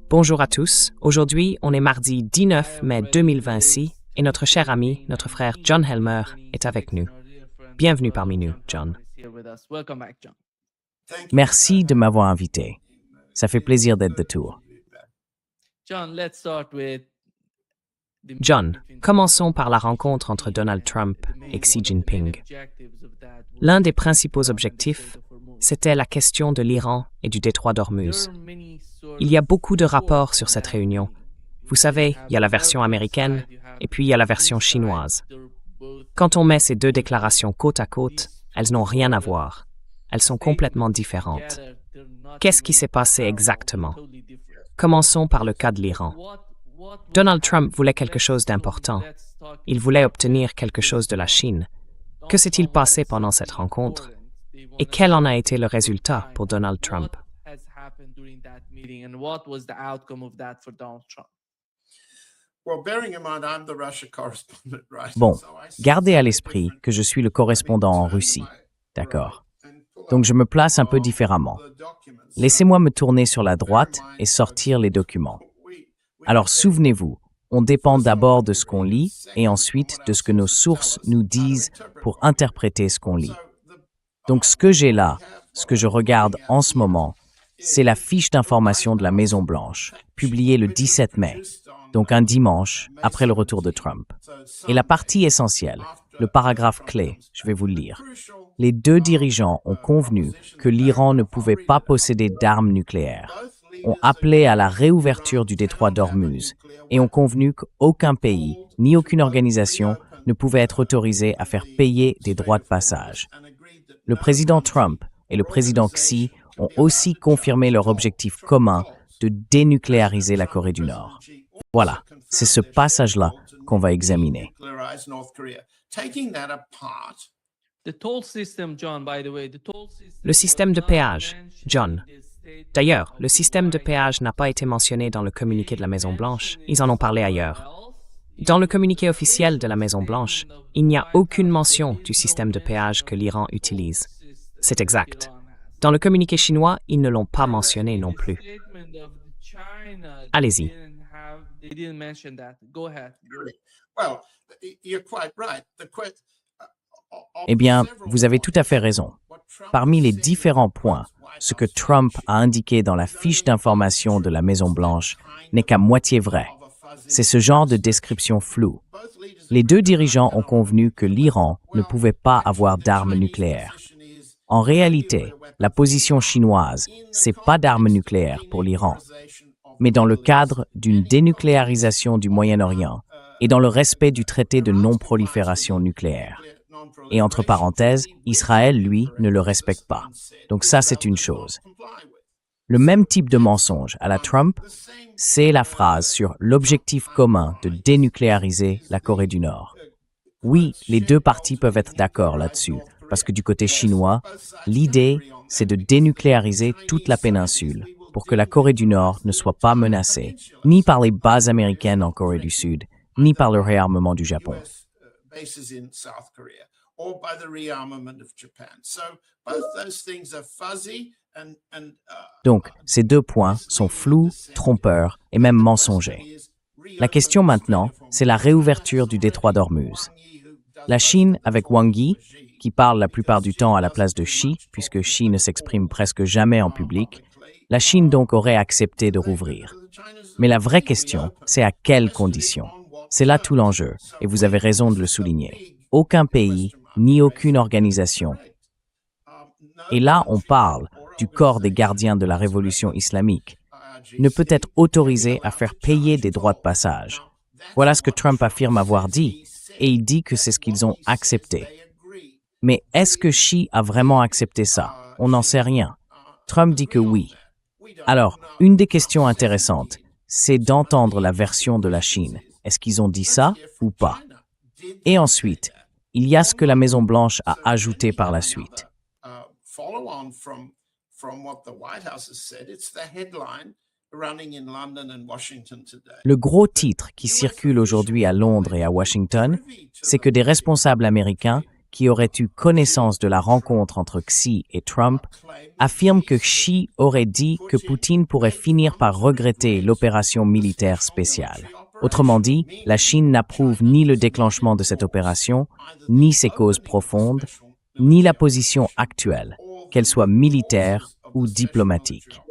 Bonjour à tous. Aujourd'hui, on est mardi 19 mai 2026 et notre cher ami, notre frère John Helmer, est avec nous. Bienvenue parmi nous, John. Merci de m'avoir invité. Ça fait plaisir d'être de retour. John, commençons par la rencontre entre Donald Trump et Xi Jinping. L'un des principaux objectifs, c'était la question de l'Iran et du détroit d'Ormuz. Il y a beaucoup de rapports sur cette réunion. Vous savez, il y a la version américaine et puis il y a la version chinoise. Quand on met ces deux déclarations côte à côte, elles n'ont rien à voir. Elles sont complètement différentes. Qu'est-ce qui s'est passé exactement? Commençons par le cas de l'Iran. Donald Trump voulait quelque chose d'important. Il voulait obtenir quelque chose de la Chine. Que s'est-il passé pendant cette rencontre? Et quel en a été le résultat pour Donald Trump? Bon, gardez à l'esprit que je suis le correspondant en Russie. D'accord. Donc je me place un peu différemment. Laissez-moi me tourner sur la droite et sortir les documents. Alors souvenez-vous, on dépend d'abord de ce qu'on lit et ensuite de ce que nos sources nous disent pour interpréter ce qu'on lit. Donc ce que j'ai là, ce que je regarde en ce moment, c'est la fiche d'information de la Maison-Blanche, publiée le 17 mai, donc un dimanche après le retour de Trump. Et la partie essentielle, le paragraphe clé, je vais vous le lire. Les deux dirigeants ont convenu que l'Iran ne pouvait pas posséder d'armes nucléaires, ont appelé à la réouverture du détroit d'Ormuz et ont convenu qu'aucun pays ni aucune organisation ne pouvait être autorisé à faire payer des droits de passage. Le président Trump et le président Xi ont aussi confirmé leur objectif commun de dénucléariser la Corée du Nord. Voilà, c'est ce passage-là qu'on va examiner. Le système de péage, John. D'ailleurs, le système de péage n'a pas été mentionné dans le communiqué de la Maison-Blanche, ils en ont parlé ailleurs. Dans le communiqué officiel de la Maison-Blanche, il n'y a aucune mention du système de péage que l'Iran utilise. C'est exact. Dans le communiqué chinois, ils ne l'ont pas mentionné non plus. Allez-y. Eh bien, vous avez tout à fait raison. Parmi les différents points, ce que Trump a indiqué dans la fiche d'information de la Maison-Blanche n'est qu'à moitié vrai. C'est ce genre de description floue. Les deux dirigeants ont convenu que l'Iran ne pouvait pas avoir d'armes nucléaires. En réalité, la position chinoise, c'est pas d'armes nucléaires pour l'Iran. Mais dans le cadre d'une dénucléarisation du Moyen-Orient et dans le respect du traité de non-prolifération nucléaire. Et entre parenthèses, Israël, lui, ne le respecte pas. Donc ça, c'est une chose. Le même type de mensonge à la Trump, c'est la phrase sur l'objectif commun de dénucléariser la Corée du Nord. Oui, les deux parties peuvent être d'accord là-dessus, parce que du côté chinois, l'idée, c'est de dénucléariser toute la péninsule pour que la Corée du Nord ne soit pas menacée, ni par les bases américaines en Corée du Sud, ni par le réarmement du Japon. Donc, ces deux points sont flous, trompeurs et même mensongers. La question maintenant, c'est la réouverture du détroit d'Ormuz. La Chine, avec Wang Yi, qui parle la plupart du temps à la place de Xi, puisque Xi ne s'exprime presque jamais en public, la Chine donc aurait accepté de rouvrir. Mais la vraie question, c'est à quelles conditions? C'est là tout l'enjeu, et vous avez raison de le souligner. Aucun pays, ni aucune organisation. Et là, on parle du corps des gardiens de la révolution islamique, ne peut être autorisé à faire payer des droits de passage. Voilà ce que Trump affirme avoir dit, et il dit que c'est ce qu'ils ont accepté. Mais est-ce que Xi a vraiment accepté ça? On n'en sait rien. Trump dit que oui. Alors, une des questions intéressantes, c'est d'entendre la version de la Chine. Est-ce qu'ils ont dit ça ou pas? Et ensuite, il y a ce que la Maison-Blanche a ajouté par la suite. Le gros titre qui circule aujourd'hui à Londres et à Washington, c'est que des responsables américains qui aurait eu connaissance de la rencontre entre Xi et Trump, affirme que Xi aurait dit que Poutine pourrait finir par regretter l'opération militaire spéciale. Autrement dit, la Chine n'approuve ni le déclenchement de cette opération, ni ses causes profondes, ni la position actuelle, qu'elle soit militaire ou diplomatique.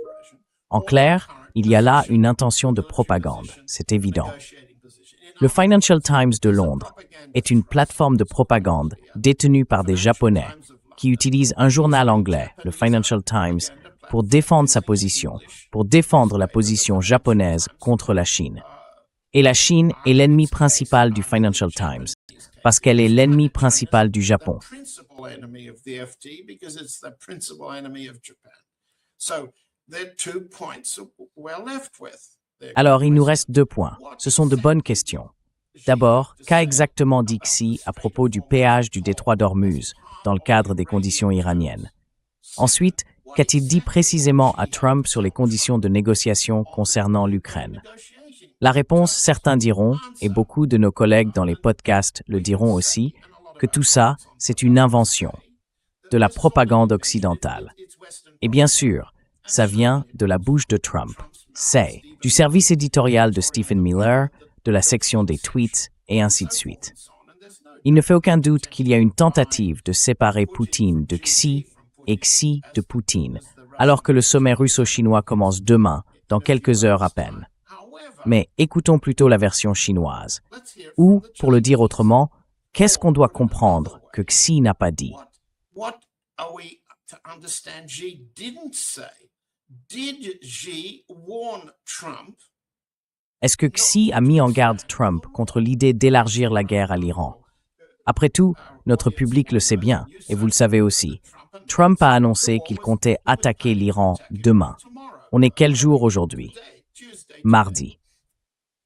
En clair, il y a là une intention de propagande, c'est évident. Le Financial Times de Londres est une plateforme de propagande détenue par des Japonais qui utilisent un journal anglais, le Financial Times, pour défendre sa position, pour défendre la position japonaise contre la Chine. Et la Chine est l'ennemi principal du Financial Times, parce qu'elle est l'ennemi principal du Japon. Alors, il nous reste 2 points. Ce sont de bonnes questions. D'abord, qu'a exactement dit Xi à propos du péage du détroit d'Ormuz dans le cadre des conditions iraniennes? Ensuite, qu'a-t-il dit précisément à Trump sur les conditions de négociation concernant l'Ukraine? La réponse, certains diront, et beaucoup de nos collègues dans les podcasts le diront aussi, que tout ça, c'est une invention, de la propagande occidentale. Et bien sûr, ça vient de la bouche de Trump. C'est du service éditorial de Stephen Miller, de la section des tweets, et ainsi de suite. Il ne fait aucun doute qu'il y a une tentative de séparer Poutine de Xi et Xi de Poutine, alors que le sommet russo-chinois commence demain, dans quelques heures à peine. Mais écoutons plutôt la version chinoise. Ou, pour le dire autrement, qu'est-ce qu'on doit comprendre que Xi n'a pas dit? Est-ce que Xi a mis en garde Trump contre l'idée d'élargir la guerre à l'Iran? Après tout, notre public le sait bien, et vous le savez aussi. Trump a annoncé qu'il comptait attaquer l'Iran demain. On est quel jour aujourd'hui? Mardi.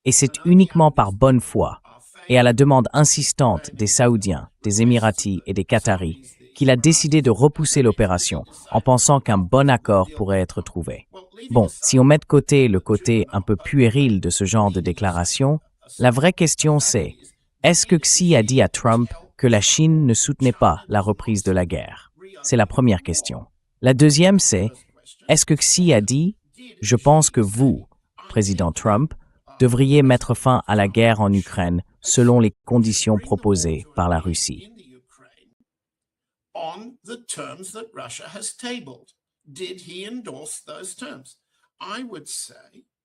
Et c'est uniquement par bonne foi, et à la demande insistante des Saoudiens, des Émiratis et des Qataris, qu'il a décidé de repousser l'opération en pensant qu'un bon accord pourrait être trouvé. Bon, si on met de côté le côté un peu puéril de ce genre de déclaration, la vraie question c'est, est-ce que Xi a dit à Trump que la Chine ne soutenait pas la reprise de la guerre? C'est la première question. La deuxième c'est, est-ce que Xi a dit « Je pense que vous, président Trump, devriez mettre fin à la guerre en Ukraine selon les conditions proposées par la Russie ».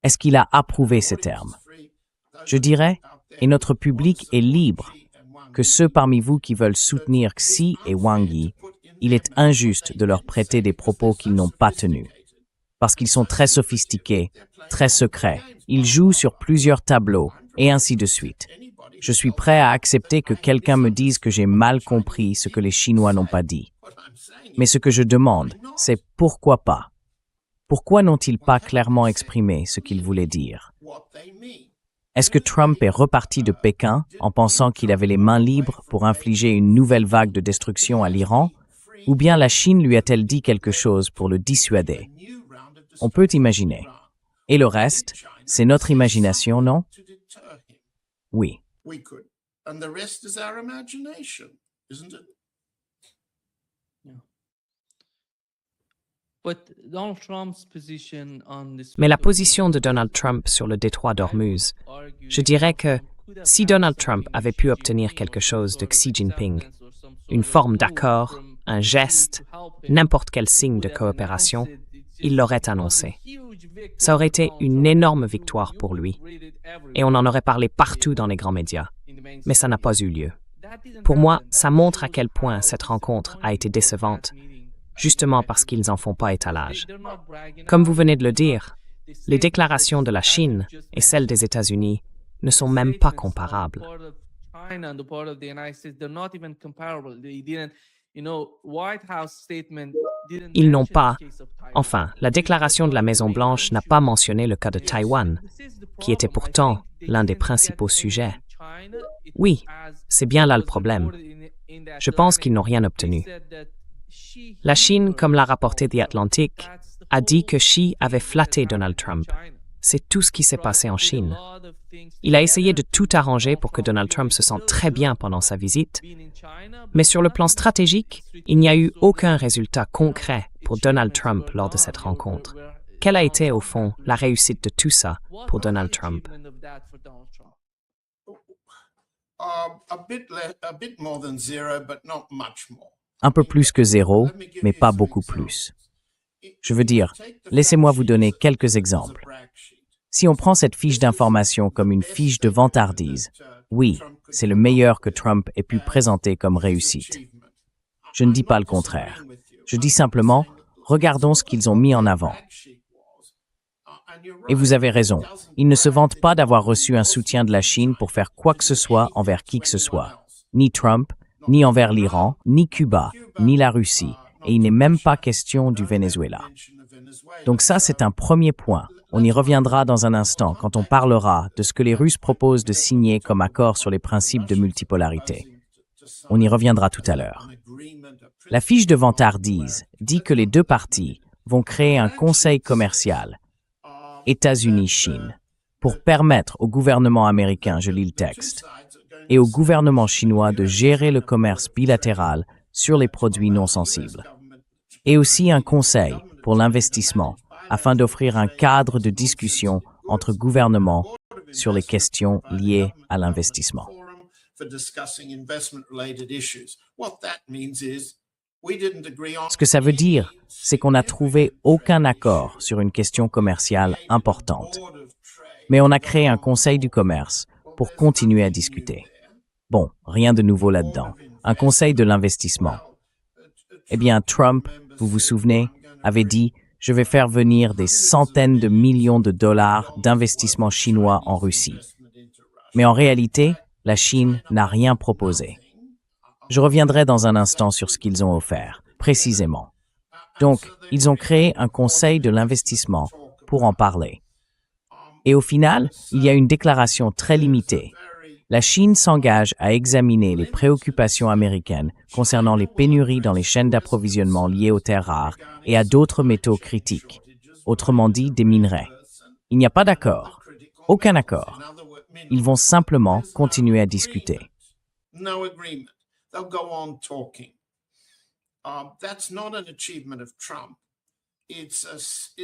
Est-ce qu'il a approuvé ces termes? Je dirais, et notre public est libre, que ceux parmi vous qui veulent soutenir Xi et Wang Yi, il est injuste de leur prêter des propos qu'ils n'ont pas tenus. Parce qu'ils sont très sophistiqués, très secrets, ils jouent sur plusieurs tableaux, et ainsi de suite. Je suis prêt à accepter que quelqu'un me dise que j'ai mal compris ce que les Chinois n'ont pas dit. Mais ce que je demande, c'est pourquoi pas? Pourquoi n'ont-ils pas clairement exprimé ce qu'ils voulaient dire? Est-ce que Trump est reparti de Pékin en pensant qu'il avait les mains libres pour infliger une nouvelle vague de destruction à l'Iran? Ou bien la Chine lui a-t-elle dit quelque chose pour le dissuader? On peut imaginer. Et le reste, c'est notre imagination, non? Oui. Mais la position de Donald Trump sur le détroit d'Ormuz, je dirais que si Donald Trump avait pu obtenir quelque chose de Xi Jinping, une forme d'accord, un geste, n'importe quel signe de coopération, il l'aurait annoncé. Ça aurait été une énorme victoire pour lui, et on en aurait parlé partout dans les grands médias, mais ça n'a pas eu lieu. Pour moi, ça montre à quel point cette rencontre a été décevante, justement parce qu'ils n'en font pas étalage. Comme vous venez de le dire, les déclarations de la Chine et celles des États-Unis ne sont même pas comparables. Ils n'ont pas... Enfin, la déclaration de la Maison-Blanche n'a pas mentionné le cas de Taïwan, qui était pourtant l'un des principaux sujets. Oui, c'est bien là le problème. Je pense qu'ils n'ont rien obtenu. La Chine, comme l'a rapporté The Atlantic, a dit que Xi avait flatté Donald Trump, c'est tout ce qui s'est passé en Chine. Il a essayé de tout arranger pour que Donald Trump se sente très bien pendant sa visite, mais sur le plan stratégique, il n'y a eu aucun résultat concret pour Donald Trump lors de cette rencontre. Quelle a été, au fond, la réussite de tout ça pour Donald Trump? Un peu plus que zéro, mais pas beaucoup plus. Je veux dire, laissez-moi vous donner quelques exemples. Si on prend cette fiche d'information comme une fiche de vantardise, oui, c'est le meilleur que Trump ait pu présenter comme réussite. Je ne dis pas le contraire. Je dis simplement, regardons ce qu'ils ont mis en avant. Et vous avez raison, ils ne se vantent pas d'avoir reçu un soutien de la Chine pour faire quoi que ce soit envers qui que ce soit. Ni Trump, ni envers l'Iran, ni Cuba, ni la Russie. Et il n'est même pas question du Venezuela. Donc ça, c'est un premier point. On y reviendra dans un instant quand on parlera de ce que les Russes proposent de signer comme accord sur les principes de multipolarité. On y reviendra tout à l'heure. La fiche de vantardise dit que les deux parties vont créer un conseil commercial, États-Unis-Chine, pour permettre au gouvernement américain, je lis le texte, et au gouvernement chinois de gérer le commerce bilatéral sur les produits non sensibles. Et aussi un conseil pour l'investissement, afin d'offrir un cadre de discussion entre gouvernements sur les questions liées à l'investissement. Ce que ça veut dire, c'est qu'on n'a trouvé aucun accord sur une question commerciale importante. Mais on a créé un conseil du commerce pour continuer à discuter. Bon, rien de nouveau là-dedans. Un conseil de l'investissement. Eh bien, Trump, vous vous souvenez, avait dit « Je vais faire venir des centaines de millions de dollars d'investissements chinois en Russie. » Mais en réalité, la Chine n'a rien proposé. Je reviendrai dans un instant sur ce qu'ils ont offert, précisément. Donc, ils ont créé un conseil de l'investissement pour en parler. Et au final, il y a une déclaration très limitée. La Chine s'engage à examiner les préoccupations américaines concernant les pénuries dans les chaînes d'approvisionnement liées aux terres rares et à d'autres métaux critiques, autrement dit des minerais. Il n'y a pas d'accord, aucun accord. Ils vont simplement continuer à discuter.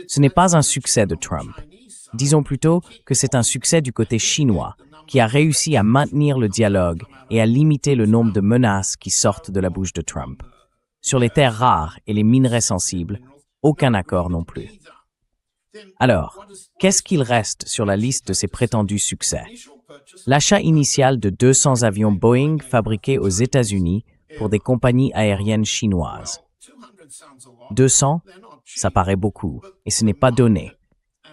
Ce n'est pas un succès de Trump. Disons plutôt que c'est un succès du côté chinois, qui a réussi à maintenir le dialogue et à limiter le nombre de menaces qui sortent de la bouche de Trump. Sur les terres rares et les minerais sensibles, aucun accord non plus. Alors, qu'est-ce qu'il reste sur la liste de ces prétendus succès? L'achat initial de 200 avions Boeing fabriqués aux États-Unis pour des compagnies aériennes chinoises. 200, ça paraît beaucoup, et ce n'est pas donné.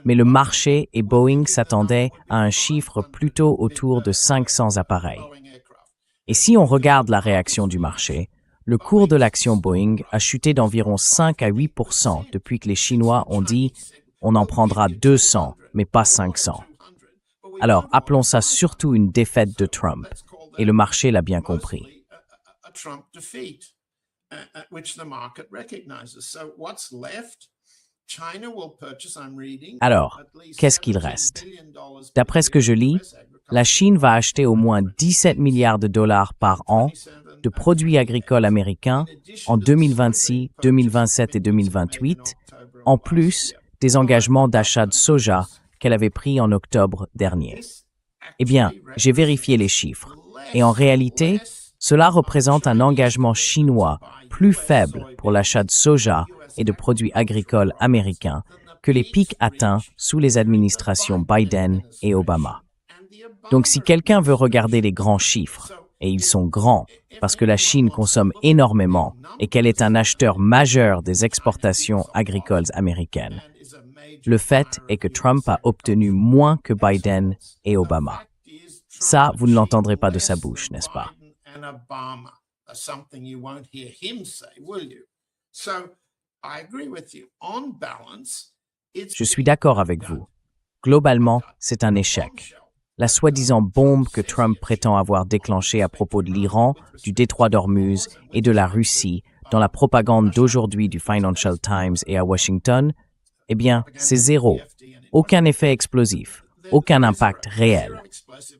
Mais le marché et Boeing s'attendaient à un chiffre plutôt autour de 500 appareils. Et si on regarde la réaction du marché, le cours de l'action Boeing a chuté d'environ 5 à 8% depuis que les Chinois ont dit « on en prendra 200, mais pas 500 ». Alors, appelons ça surtout une défaite de Trump, et le marché l'a bien compris. Alors, qu'est-ce qu'il reste? D'après ce que je lis, la Chine va acheter au moins 17 milliards de dollars par an de produits agricoles américains en 2026, 2027 et 2028, en plus des engagements d'achat de soja qu'elle avait pris en octobre dernier. Eh bien, j'ai vérifié les chiffres, et en réalité, cela représente un engagement chinois plus faible pour l'achat de soja et de produits agricoles américains que les pics atteints sous les administrations Biden et Obama. Donc si quelqu'un veut regarder les grands chiffres, et ils sont grands parce que la Chine consomme énormément et qu'elle est un acheteur majeur des exportations agricoles américaines, le fait est que Trump a obtenu moins que Biden et Obama. Ça, vous ne l'entendrez pas de sa bouche, n'est-ce pas? Je suis d'accord avec vous. Globalement, c'est un échec. La soi-disant bombe que Trump prétend avoir déclenchée à propos de l'Iran, du détroit d'Ormuz et de la Russie dans la propagande d'aujourd'hui du Financial Times et à Washington, eh bien, c'est zéro. aucun effet explosif, aucun impact réel.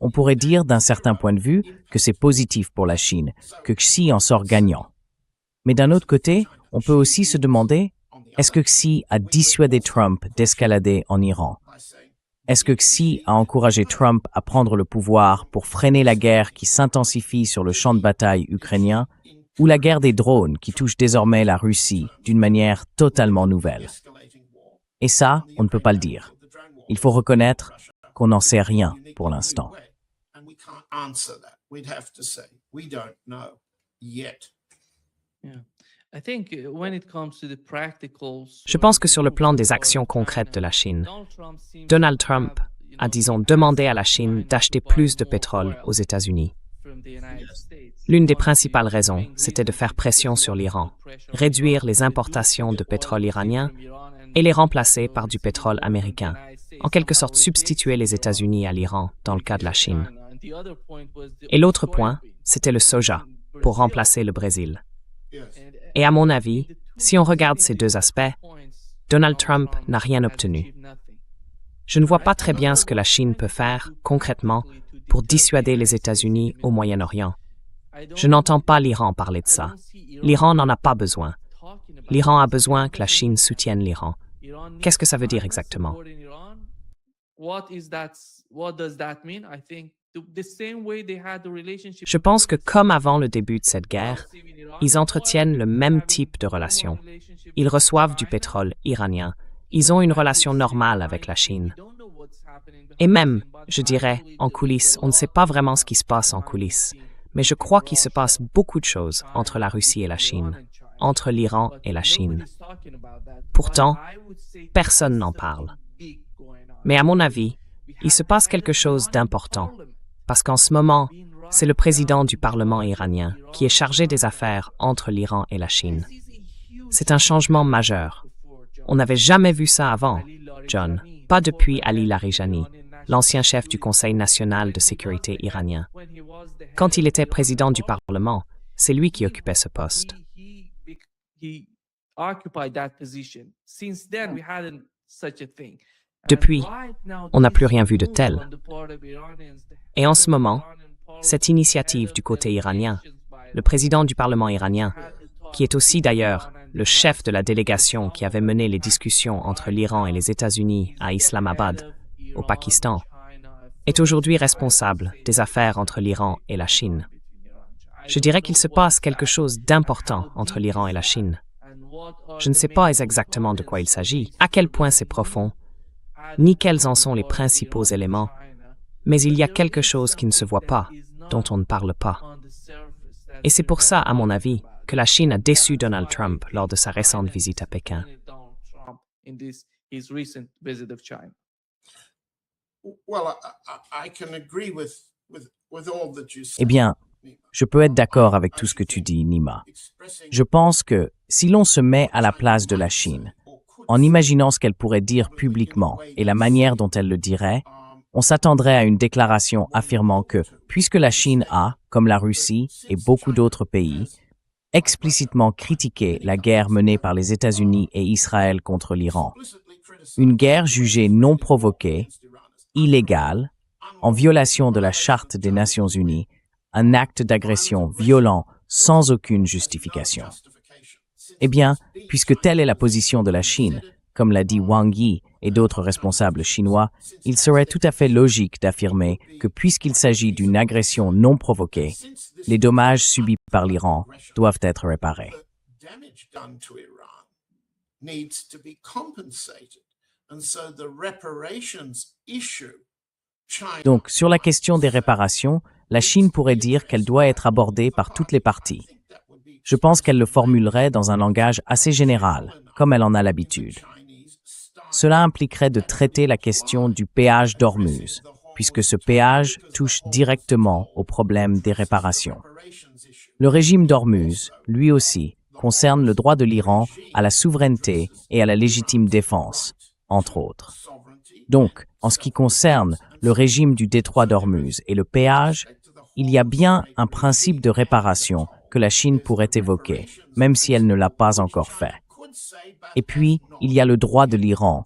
On pourrait dire d'un certain point de vue que c'est positif pour la Chine, que Xi en sort gagnant. Mais d'un autre côté, on peut aussi se demander, est-ce que Xi a dissuadé Trump d'escalader en Iran? Est-ce que Xi a encouragé Trump à prendre le pouvoir pour freiner la guerre qui s'intensifie sur le champ de bataille ukrainien ou la guerre des drones qui touche désormais la Russie d'une manière totalement nouvelle? Et ça, on ne peut pas le dire. Il faut reconnaître qu'on n'en sait rien pour l'instant. Je pense que sur le plan des actions concrètes de la Chine, Donald Trump a, disons, demandé à la Chine d'acheter plus de pétrole aux États-Unis. L'une des principales raisons, c'était de faire pression sur l'Iran, réduire les importations de pétrole iranien et les remplacer par du pétrole américain, en quelque sorte substituer les États-Unis à l'Iran dans le cas de la Chine. Et l'autre point, c'était le soja, pour remplacer le Brésil. Et à mon avis, si on regarde ces deux aspects, Donald Trump n'a rien obtenu. Je ne vois pas très bien ce que la Chine peut faire, concrètement, pour dissuader les États-Unis au Moyen-Orient. Je n'entends pas l'Iran parler de ça. L'Iran n'en a pas besoin. L'Iran a besoin que la Chine soutienne l'Iran. Qu'est-ce que ça veut dire exactement? Je pense que comme avant le début de cette guerre, ils entretiennent le même type de relation. Ils reçoivent du pétrole iranien. Ils ont une relation normale avec la Chine. Et même, je dirais, en coulisses, on ne sait pas vraiment ce qui se passe en coulisses, mais je crois qu'il se passe beaucoup de choses entre la Russie et la Chine, entre l'Iran et la Chine. Pourtant, personne n'en parle. Mais à mon avis, il se passe quelque chose d'important, parce qu'en ce moment, c'est le président du Parlement iranien qui est chargé des affaires entre l'Iran et la Chine. C'est un changement majeur. On n'avait jamais vu ça avant, John, pas depuis Ali Larijani, l'ancien chef du Conseil national de sécurité iranien. Quand il était président du Parlement, c'est lui qui occupait ce poste. Depuis, on n'a plus rien vu de tel. Et en ce moment, cette initiative du côté iranien, le président du Parlement iranien, qui est aussi d'ailleurs le chef de la délégation qui avait mené les discussions entre l'Iran et les États-Unis à Islamabad, au Pakistan, est aujourd'hui responsable des affaires entre l'Iran et la Chine. Je dirais qu'il se passe quelque chose d'important entre l'Iran et la Chine. Je ne sais pas exactement de quoi il s'agit, à quel point c'est profond, ni quels en sont les principaux éléments, mais il y a quelque chose qui ne se voit pas, dont on ne parle pas. Et c'est pour ça, à mon avis, que la Chine a déçu Donald Trump lors de sa récente visite à Pékin. Eh bien, je peux être d'accord avec tout ce que tu dis, Nima. Je pense que si l'on se met à la place de la Chine, en imaginant ce qu'elle pourrait dire publiquement et la manière dont elle le dirait, on s'attendrait à une déclaration affirmant que, puisque la Chine a, comme la Russie et beaucoup d'autres pays, explicitement critiqué la guerre menée par les États-Unis et Israël contre l'Iran, une guerre jugée non provoquée, illégale, en violation de la Charte des Nations Unies, un acte d'agression violent sans aucune justification. Eh bien, puisque telle est la position de la Chine, comme l'a dit Wang Yi et d'autres responsables chinois, il serait tout à fait logique d'affirmer que puisqu'il s'agit d'une agression non provoquée, les dommages subis par l'Iran doivent être réparés. Donc, sur la question des réparations, la Chine pourrait dire qu'elle doit être abordée par toutes les parties. Je pense qu'elle le formulerait dans un langage assez général, comme elle en a l'habitude. Cela impliquerait de traiter la question du péage d'Ormuz, puisque ce péage touche directement au problème des réparations. Le régime d'Ormuz, lui aussi, concerne le droit de l'Iran à la souveraineté et à la légitime défense, entre autres. Donc, en ce qui concerne le régime du détroit d'Ormuz et le péage, il y a bien un principe de réparation que la Chine pourrait évoquer, même si elle ne l'a pas encore fait. Et puis, il y a le droit de l'Iran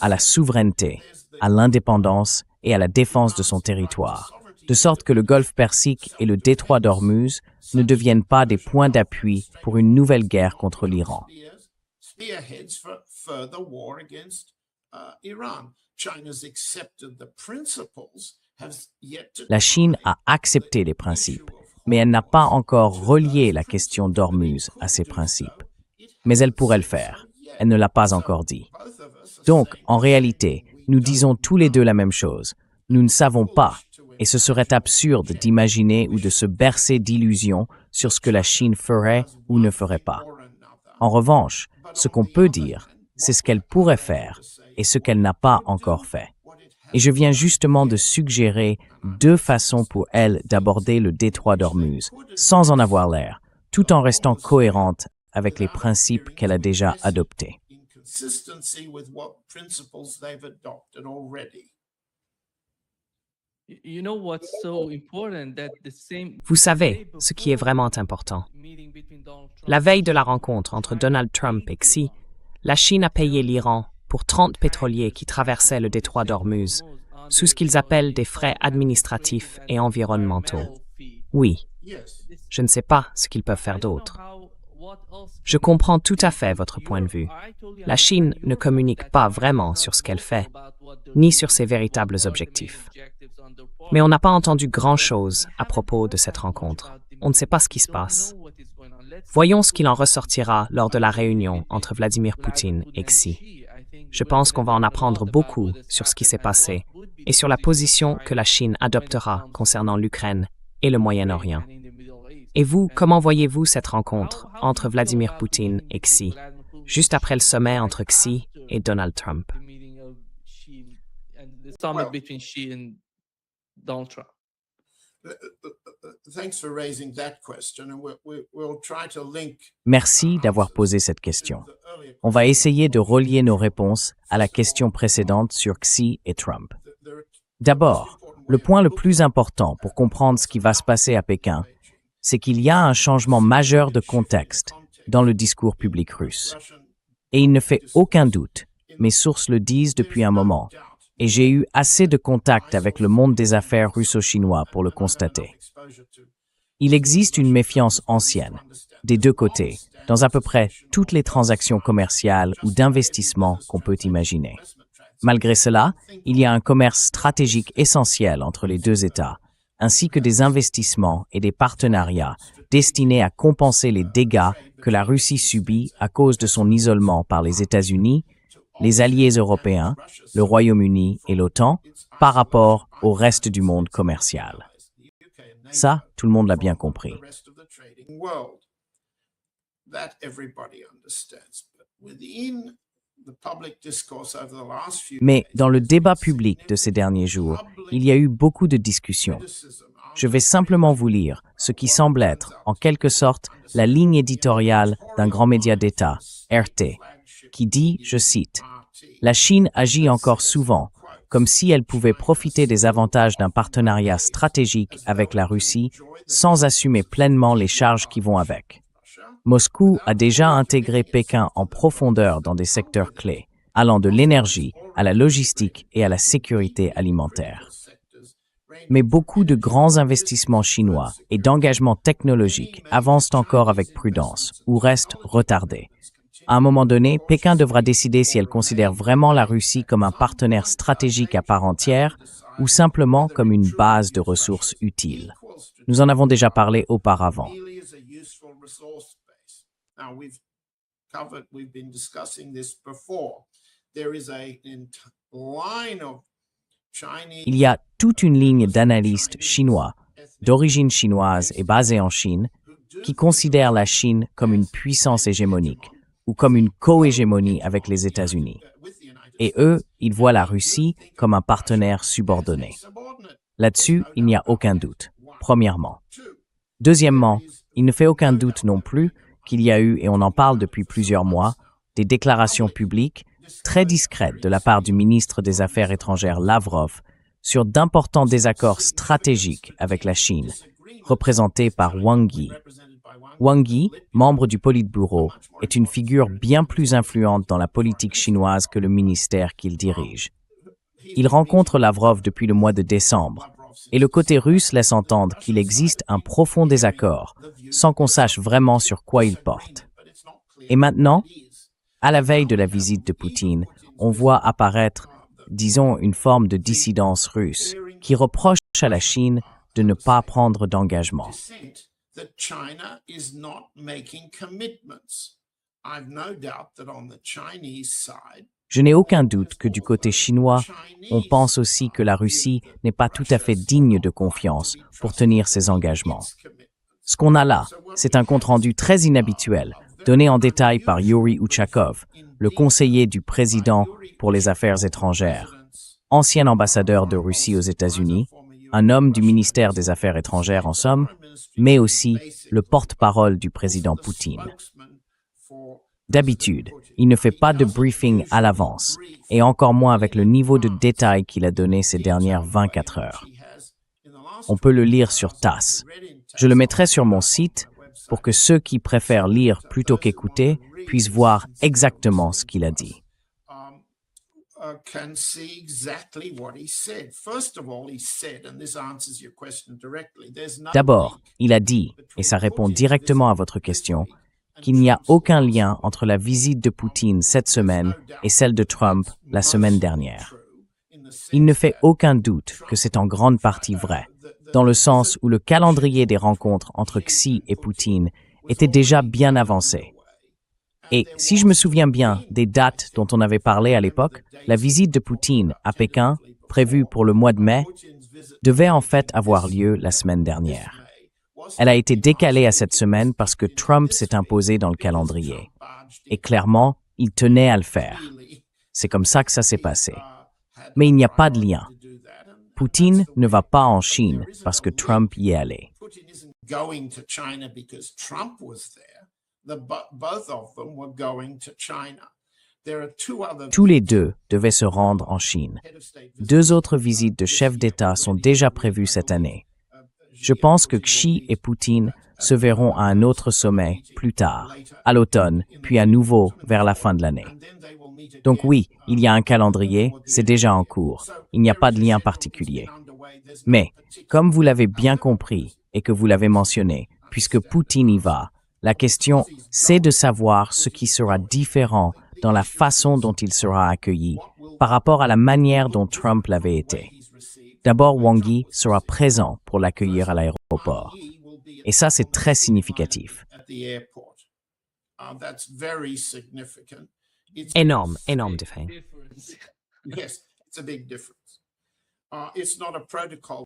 à la souveraineté, à l'indépendance et à la défense de son territoire, de sorte que le golfe Persique et le détroit d'Ormuz ne deviennent pas des points d'appui pour une nouvelle guerre contre l'Iran. La Chine a accepté les principes, mais elle n'a pas encore relié la question d'Ormuz à ces principes. Mais elle pourrait le faire. Elle ne l'a pas encore dit. Donc, en réalité, nous disons tous les deux la même chose. Nous ne savons pas, et ce serait absurde d'imaginer ou de se bercer d'illusions sur ce que la Chine ferait ou ne ferait pas. En revanche, ce qu'on peut dire, c'est ce qu'elle pourrait faire et ce qu'elle n'a pas encore fait. Et je viens justement de suggérer 2 façons pour elle d'aborder le détroit d'Ormuz, sans en avoir l'air, tout en restant cohérente avec les principes qu'elle a déjà adoptés. Vous savez ce qui est vraiment important. La veille de la rencontre entre Donald Trump et Xi, la Chine a payé l'Iran pour 30 pétroliers qui traversaient le détroit d'Ormuz, sous ce qu'ils appellent des frais administratifs et environnementaux. Oui, je ne sais pas ce qu'ils peuvent faire d'autre. Je comprends tout à fait votre point de vue. La Chine ne communique pas vraiment sur ce qu'elle fait, ni sur ses véritables objectifs. Mais on n'a pas entendu grand-chose à propos de cette rencontre. On ne sait pas ce qui se passe. Voyons ce qu'il en ressortira lors de la réunion entre Vladimir Poutine et Xi. Je pense qu'on va en apprendre beaucoup sur ce qui s'est passé et sur la position que la Chine adoptera concernant l'Ukraine et le Moyen-Orient. Et vous, comment voyez-vous cette rencontre entre Vladimir Poutine et Xi, juste après le sommet entre Xi et Donald Trump? Merci d'avoir posé cette question. On va essayer de relier nos réponses à la question précédente sur Xi et Trump. D'abord, le point le plus important pour comprendre ce qui va se passer à Pékin, c'est qu'il y a un changement majeur de contexte dans le discours public russe. Et il ne fait aucun doute, mes sources le disent depuis un moment, et j'ai eu assez de contacts avec le monde des affaires russo-chinois pour le constater. Il existe une méfiance ancienne, des 2 côtés, dans à peu près toutes les transactions commerciales ou d'investissement qu'on peut imaginer. Malgré cela, il y a un commerce stratégique essentiel entre les 2 États, ainsi que des investissements et des partenariats destinés à compenser les dégâts que la Russie subit à cause de son isolement par les États-Unis, les alliés européens, le Royaume-Uni et l'OTAN, par rapport au reste du monde commercial. Ça, tout le monde l'a bien compris. Mais dans le débat public de ces derniers jours, il y a eu beaucoup de discussions. Je vais simplement vous lire ce qui semble être, en quelque sorte, la ligne éditoriale d'un grand média d'État, RT, qui dit, je cite, « La Chine agit encore souvent, comme si elle pouvait profiter des avantages d'un partenariat stratégique avec la Russie sans assumer pleinement les charges qui vont avec. Moscou a déjà intégré Pékin en profondeur dans des secteurs clés, allant de l'énergie à la logistique et à la sécurité alimentaire. Mais beaucoup de grands investissements chinois et d'engagements technologiques avancent encore avec prudence ou restent retardés. À un moment donné, Pékin devra décider si elle considère vraiment la Russie comme un partenaire stratégique à part entière ou simplement comme une base de ressources utiles. Nous en avons déjà parlé auparavant. Il y a toute une ligne d'analystes chinois, d'origine chinoise et basés en Chine, qui considèrent la Chine comme une puissance hégémonique ou comme une co-hégémonie avec les États-Unis. Et eux, ils voient la Russie comme un partenaire subordonné. Là-dessus, il n'y a aucun doute, premièrement. Deuxièmement, il ne fait aucun doute non plus qu'il y a eu, et on en parle depuis plusieurs mois, des déclarations publiques très discrètes de la part du ministre des Affaires étrangères Lavrov sur d'importants désaccords stratégiques avec la Chine, représentés par Wang Yi. Wang Yi, membre du Politburo, est une figure bien plus influente dans la politique chinoise que le ministère qu'il dirige. Il rencontre Lavrov depuis le mois de décembre, et le côté russe laisse entendre qu'il existe un profond désaccord, sans qu'on sache vraiment sur quoi il porte. Et maintenant, à la veille de la visite de Poutine, on voit apparaître, disons, une forme de dissidence russe qui reproche à la Chine de ne pas prendre d'engagement. Je n'ai aucun doute que du côté chinois, on pense aussi que la Russie n'est pas tout à fait digne de confiance pour tenir ses engagements. Ce qu'on a là, c'est un compte-rendu très inhabituel, donné en détail par Yuri Ushakov, le conseiller du président pour les affaires étrangères, ancien ambassadeur de Russie aux États-Unis, un homme du ministère des Affaires étrangères en somme, mais aussi le porte-parole du président Poutine. D'habitude, il ne fait pas de briefing à l'avance, et encore moins avec le niveau de détail qu'il a donné ces dernières 24 heures. On peut le lire sur TASS. Je le mettrai sur mon site pour que ceux qui préfèrent lire plutôt qu'écouter puissent voir exactement ce qu'il a dit. D'abord, il a dit, et ça répond directement à votre question, qu'il n'y a aucun lien entre la visite de Poutine cette semaine et celle de Trump la semaine dernière. Il ne fait aucun doute que c'est en grande partie vrai, dans le sens où le calendrier des rencontres entre Xi et Poutine était déjà bien avancé. Et si je me souviens bien des dates dont on avait parlé à l'époque, la visite de Poutine à Pékin, prévue pour le mois de mai, devait en fait avoir lieu la semaine dernière. Elle a été décalée à cette semaine parce que Trump s'est imposé dans le calendrier. Et clairement, il tenait à le faire. C'est comme ça que ça s'est passé. Mais il n'y a pas de lien. Poutine ne va pas en Chine parce que Trump y est allé. Tous les deux devaient se rendre en Chine. 2 autres visites de chefs d'État sont déjà prévues cette année. Je pense que Xi et Poutine se verront à un autre sommet plus tard, à l'automne, puis à nouveau vers la fin de l'année. Donc oui, il y a un calendrier, c'est déjà en cours. Il n'y a pas de lien particulier. Mais, comme vous l'avez bien compris et que vous l'avez mentionné, puisque Poutine y va, la question, c'est de savoir ce qui sera différent dans la façon dont il sera accueilli par rapport à la manière dont Trump l'avait été. D'abord, Wang Yi sera présent pour l'accueillir à l'aéroport. Et ça, c'est très significatif. Énorme différence.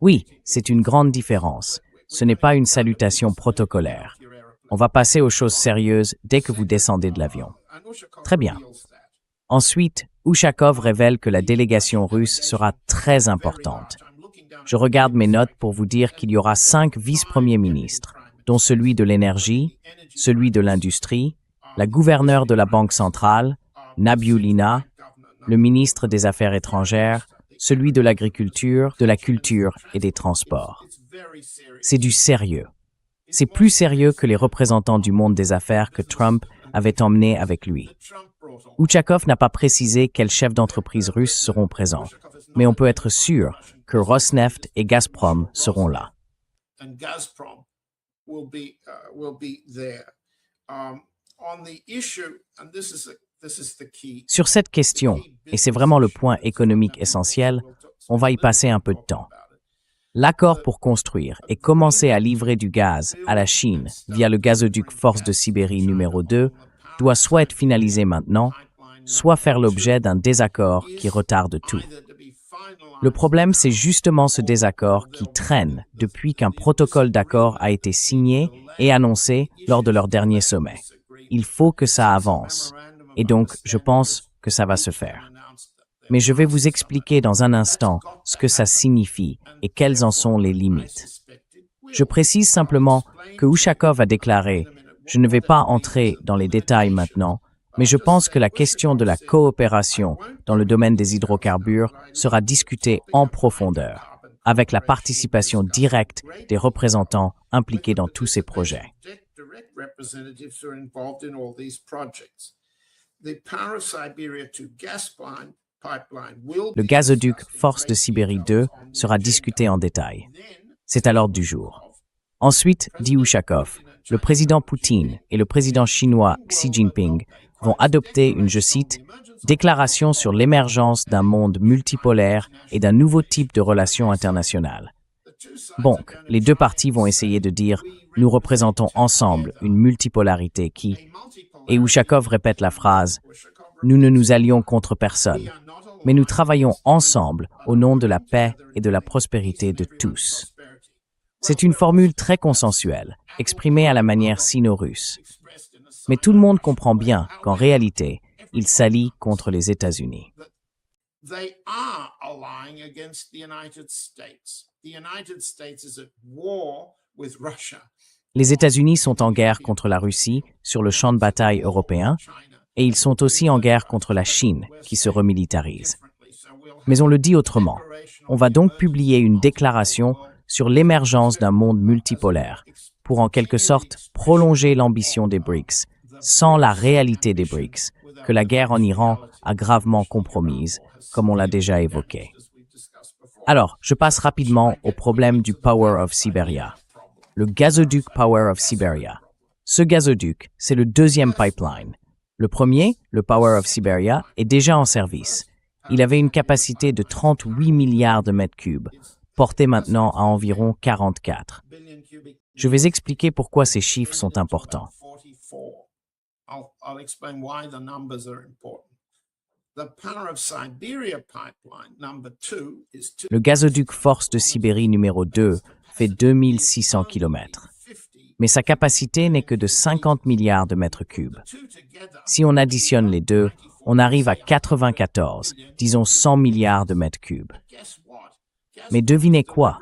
Oui, c'est une grande différence. Ce n'est pas une salutation protocolaire. On va passer aux choses sérieuses dès que vous descendez de l'avion. Très bien. Ensuite, Ushakov révèle que la délégation russe sera très importante. Je regarde mes notes pour vous dire qu'il y aura 5 vice-premiers ministres, dont celui de l'énergie, celui de l'industrie, la gouverneure de la Banque centrale, Nabiulina, le ministre des Affaires étrangères, celui de l'agriculture, de la culture et des transports. C'est du sérieux. C'est plus sérieux que les représentants du monde des affaires que Trump avait emmenés avec lui. Ushakov n'a pas précisé quels chefs d'entreprise russes seront présents, mais on peut être sûr que Rosneft et Gazprom seront là. Sur cette question, et c'est vraiment le point économique essentiel, on va y passer un peu de temps. L'accord pour construire et commencer à livrer du gaz à la Chine via le gazoduc Force de Sibérie numéro 2 doit soit être finalisé maintenant, soit faire l'objet d'un désaccord qui retarde tout. Le problème, c'est justement ce désaccord qui traîne depuis qu'un protocole d'accord a été signé et annoncé lors de leur dernier sommet. Il faut que ça avance, et donc je pense que ça va se faire. Mais je vais vous expliquer dans un instant ce que ça signifie et quelles en sont les limites. Je précise simplement que Ushakov a déclaré « Je ne vais pas entrer dans les détails maintenant, mais je pense que la question de la coopération dans le domaine des hydrocarbures sera discutée en profondeur, avec la participation directe des représentants impliqués dans tous ces projets. » Le gazoduc Force de Sibérie 2 sera discuté en détail. C'est à l'ordre du jour. Ensuite, dit Ushakov, le président Poutine et le président chinois Xi Jinping vont adopter une, je cite, « déclaration sur l'émergence d'un monde multipolaire et d'un nouveau type de relations internationales ». Donc, les deux parties vont essayer de dire « nous représentons ensemble une multipolarité qui… » Et Ushakov répète la phrase « nous ne nous allions contre personne, mais nous travaillons ensemble au nom de la paix et de la prospérité de tous ». C'est une formule très consensuelle, exprimée à la manière sino-russe. Mais tout le monde comprend bien qu'en réalité, il s'allie contre les États-Unis. Les États-Unis sont en guerre contre la Russie sur le champ de bataille européen, et ils sont aussi en guerre contre la Chine, qui se remilitarise. Mais on le dit autrement. On va donc publier une déclaration sur l'émergence d'un monde multipolaire, pour en quelque sorte prolonger l'ambition des BRICS, sans la réalité des BRICS, que la guerre en Iran a gravement compromise, comme on l'a déjà évoqué. Alors, je passe rapidement au problème du Power of Siberia. Le gazoduc Power of Siberia. Ce gazoduc, c'est le deuxième pipeline. Le premier, le Power of Siberia, est déjà en service. Il avait une capacité de 38 milliards de mètres cubes, porté maintenant à environ 44. Je vais expliquer pourquoi ces chiffres sont importants. Le gazoduc Force de Sibérie numéro 2 fait 2600 km. Mais sa capacité n'est que de 50 milliards de mètres cubes. Si on additionne les deux, on arrive à 94, disons 100 milliards de mètres cubes. Mais devinez quoi?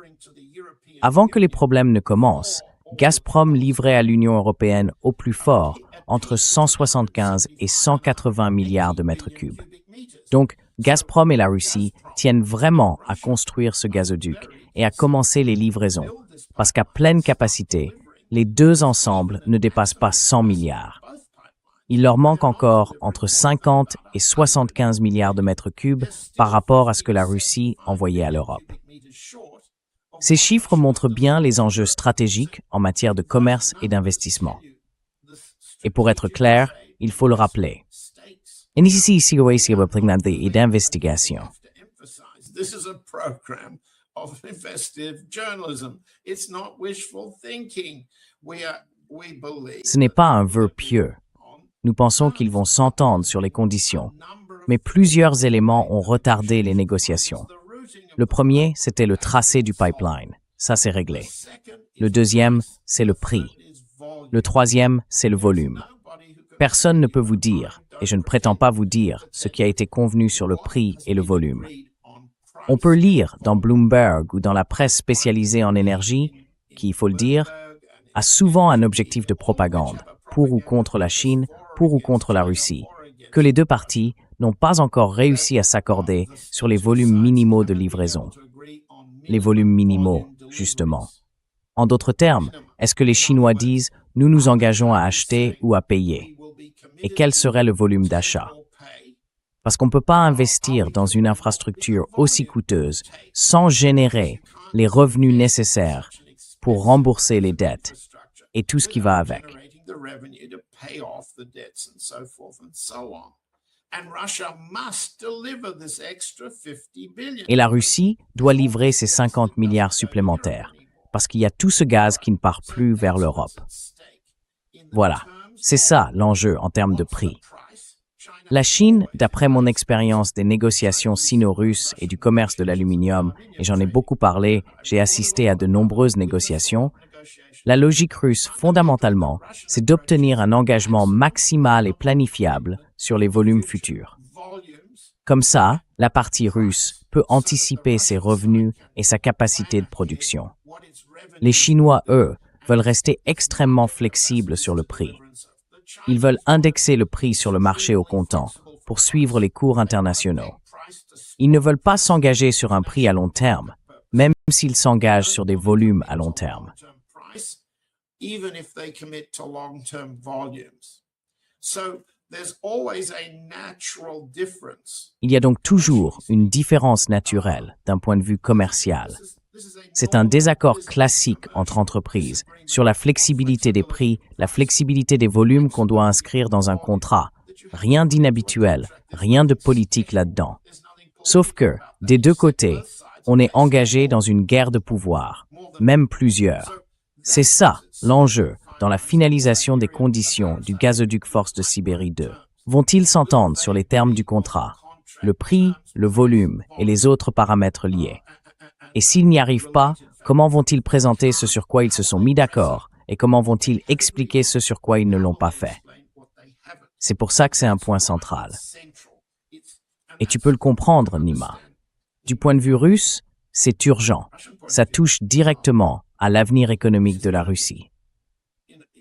Avant que les problèmes ne commencent, Gazprom livrait à l'Union européenne au plus fort entre 175 et 180 milliards de mètres cubes. Donc, Gazprom et la Russie tiennent vraiment à construire ce gazoduc et à commencer les livraisons, parce qu'à pleine capacité, les deux ensemble ne dépassent pas 100 milliards. Il leur manque encore entre 50 et 75 milliards de mètres cubes par rapport à ce que la Russie envoyait à l'Europe. Ces chiffres montrent bien les enjeux stratégiques en matière de commerce et d'investissement. Et pour être clair, il faut le rappeler. Et d'investigation. Ce n'est pas un vœu pieux. Nous pensons qu'ils vont s'entendre sur les conditions, mais plusieurs éléments ont retardé les négociations. Le premier, c'était le tracé du pipeline. Ça, c'est réglé. Le deuxième, c'est le prix. Le troisième, c'est le volume. Personne ne peut vous dire, et je ne prétends pas vous dire, ce qui a été convenu sur le prix et le volume. On peut lire dans Bloomberg ou dans la presse spécialisée en énergie, qui, il faut le dire, a souvent un objectif de propagande, pour ou contre la Chine, pour ou contre la Russie, que les deux parties n'ont pas encore réussi à s'accorder sur les volumes minimaux de livraison. Les volumes minimaux, justement. En d'autres termes, est-ce que les Chinois disent « nous nous engageons à acheter ou à payer » et quel serait le volume d'achat? Parce qu'on ne peut pas investir dans une infrastructure aussi coûteuse sans générer les revenus nécessaires pour rembourser les dettes et tout ce qui va avec. Et la Russie doit livrer ces 50 milliards supplémentaires, parce qu'il y a tout ce gaz qui ne part plus vers l'Europe. Voilà, c'est ça l'enjeu en termes de prix. La Chine, d'après mon expérience des négociations sino-russes et du commerce de l'aluminium, et j'en ai beaucoup parlé, j'ai assisté à de nombreuses négociations, la logique russe, fondamentalement, c'est d'obtenir un engagement maximal et planifiable sur les volumes futurs. Comme ça, la partie russe peut anticiper ses revenus et sa capacité de production. Les Chinois, eux, veulent rester extrêmement flexibles sur le prix. Ils veulent indexer le prix sur le marché au comptant pour suivre les cours internationaux. Ils ne veulent pas s'engager sur un prix à long terme, même s'ils s'engagent sur des volumes à long terme. even if they commit to long-term volumes. So there's always a natural difference. Il y a donc toujours une différence naturelle d'un point de vue commercial. C'est un désaccord classique entre entreprises sur la flexibilité des prix, la flexibilité des volumes qu'on doit inscrire dans un contrat. Rien d'inhabituel, rien de politique là-dedans. Sauf que, des deux côtés, on est engagé dans une guerre de pouvoir, même plusieurs. C'est ça, l'enjeu, dans la finalisation des conditions du gazoduc Force de Sibérie 2. Vont-ils s'entendre sur les termes du contrat, le prix, le volume et les autres paramètres liés? Et s'ils n'y arrivent pas, comment vont-ils présenter ce sur quoi ils se sont mis d'accord et comment vont-ils expliquer ce sur quoi ils ne l'ont pas fait? C'est pour ça que c'est un point central. Et tu peux le comprendre, Nima. Du point de vue russe, c'est urgent. Ça touche directement à l'avenir économique de la Russie.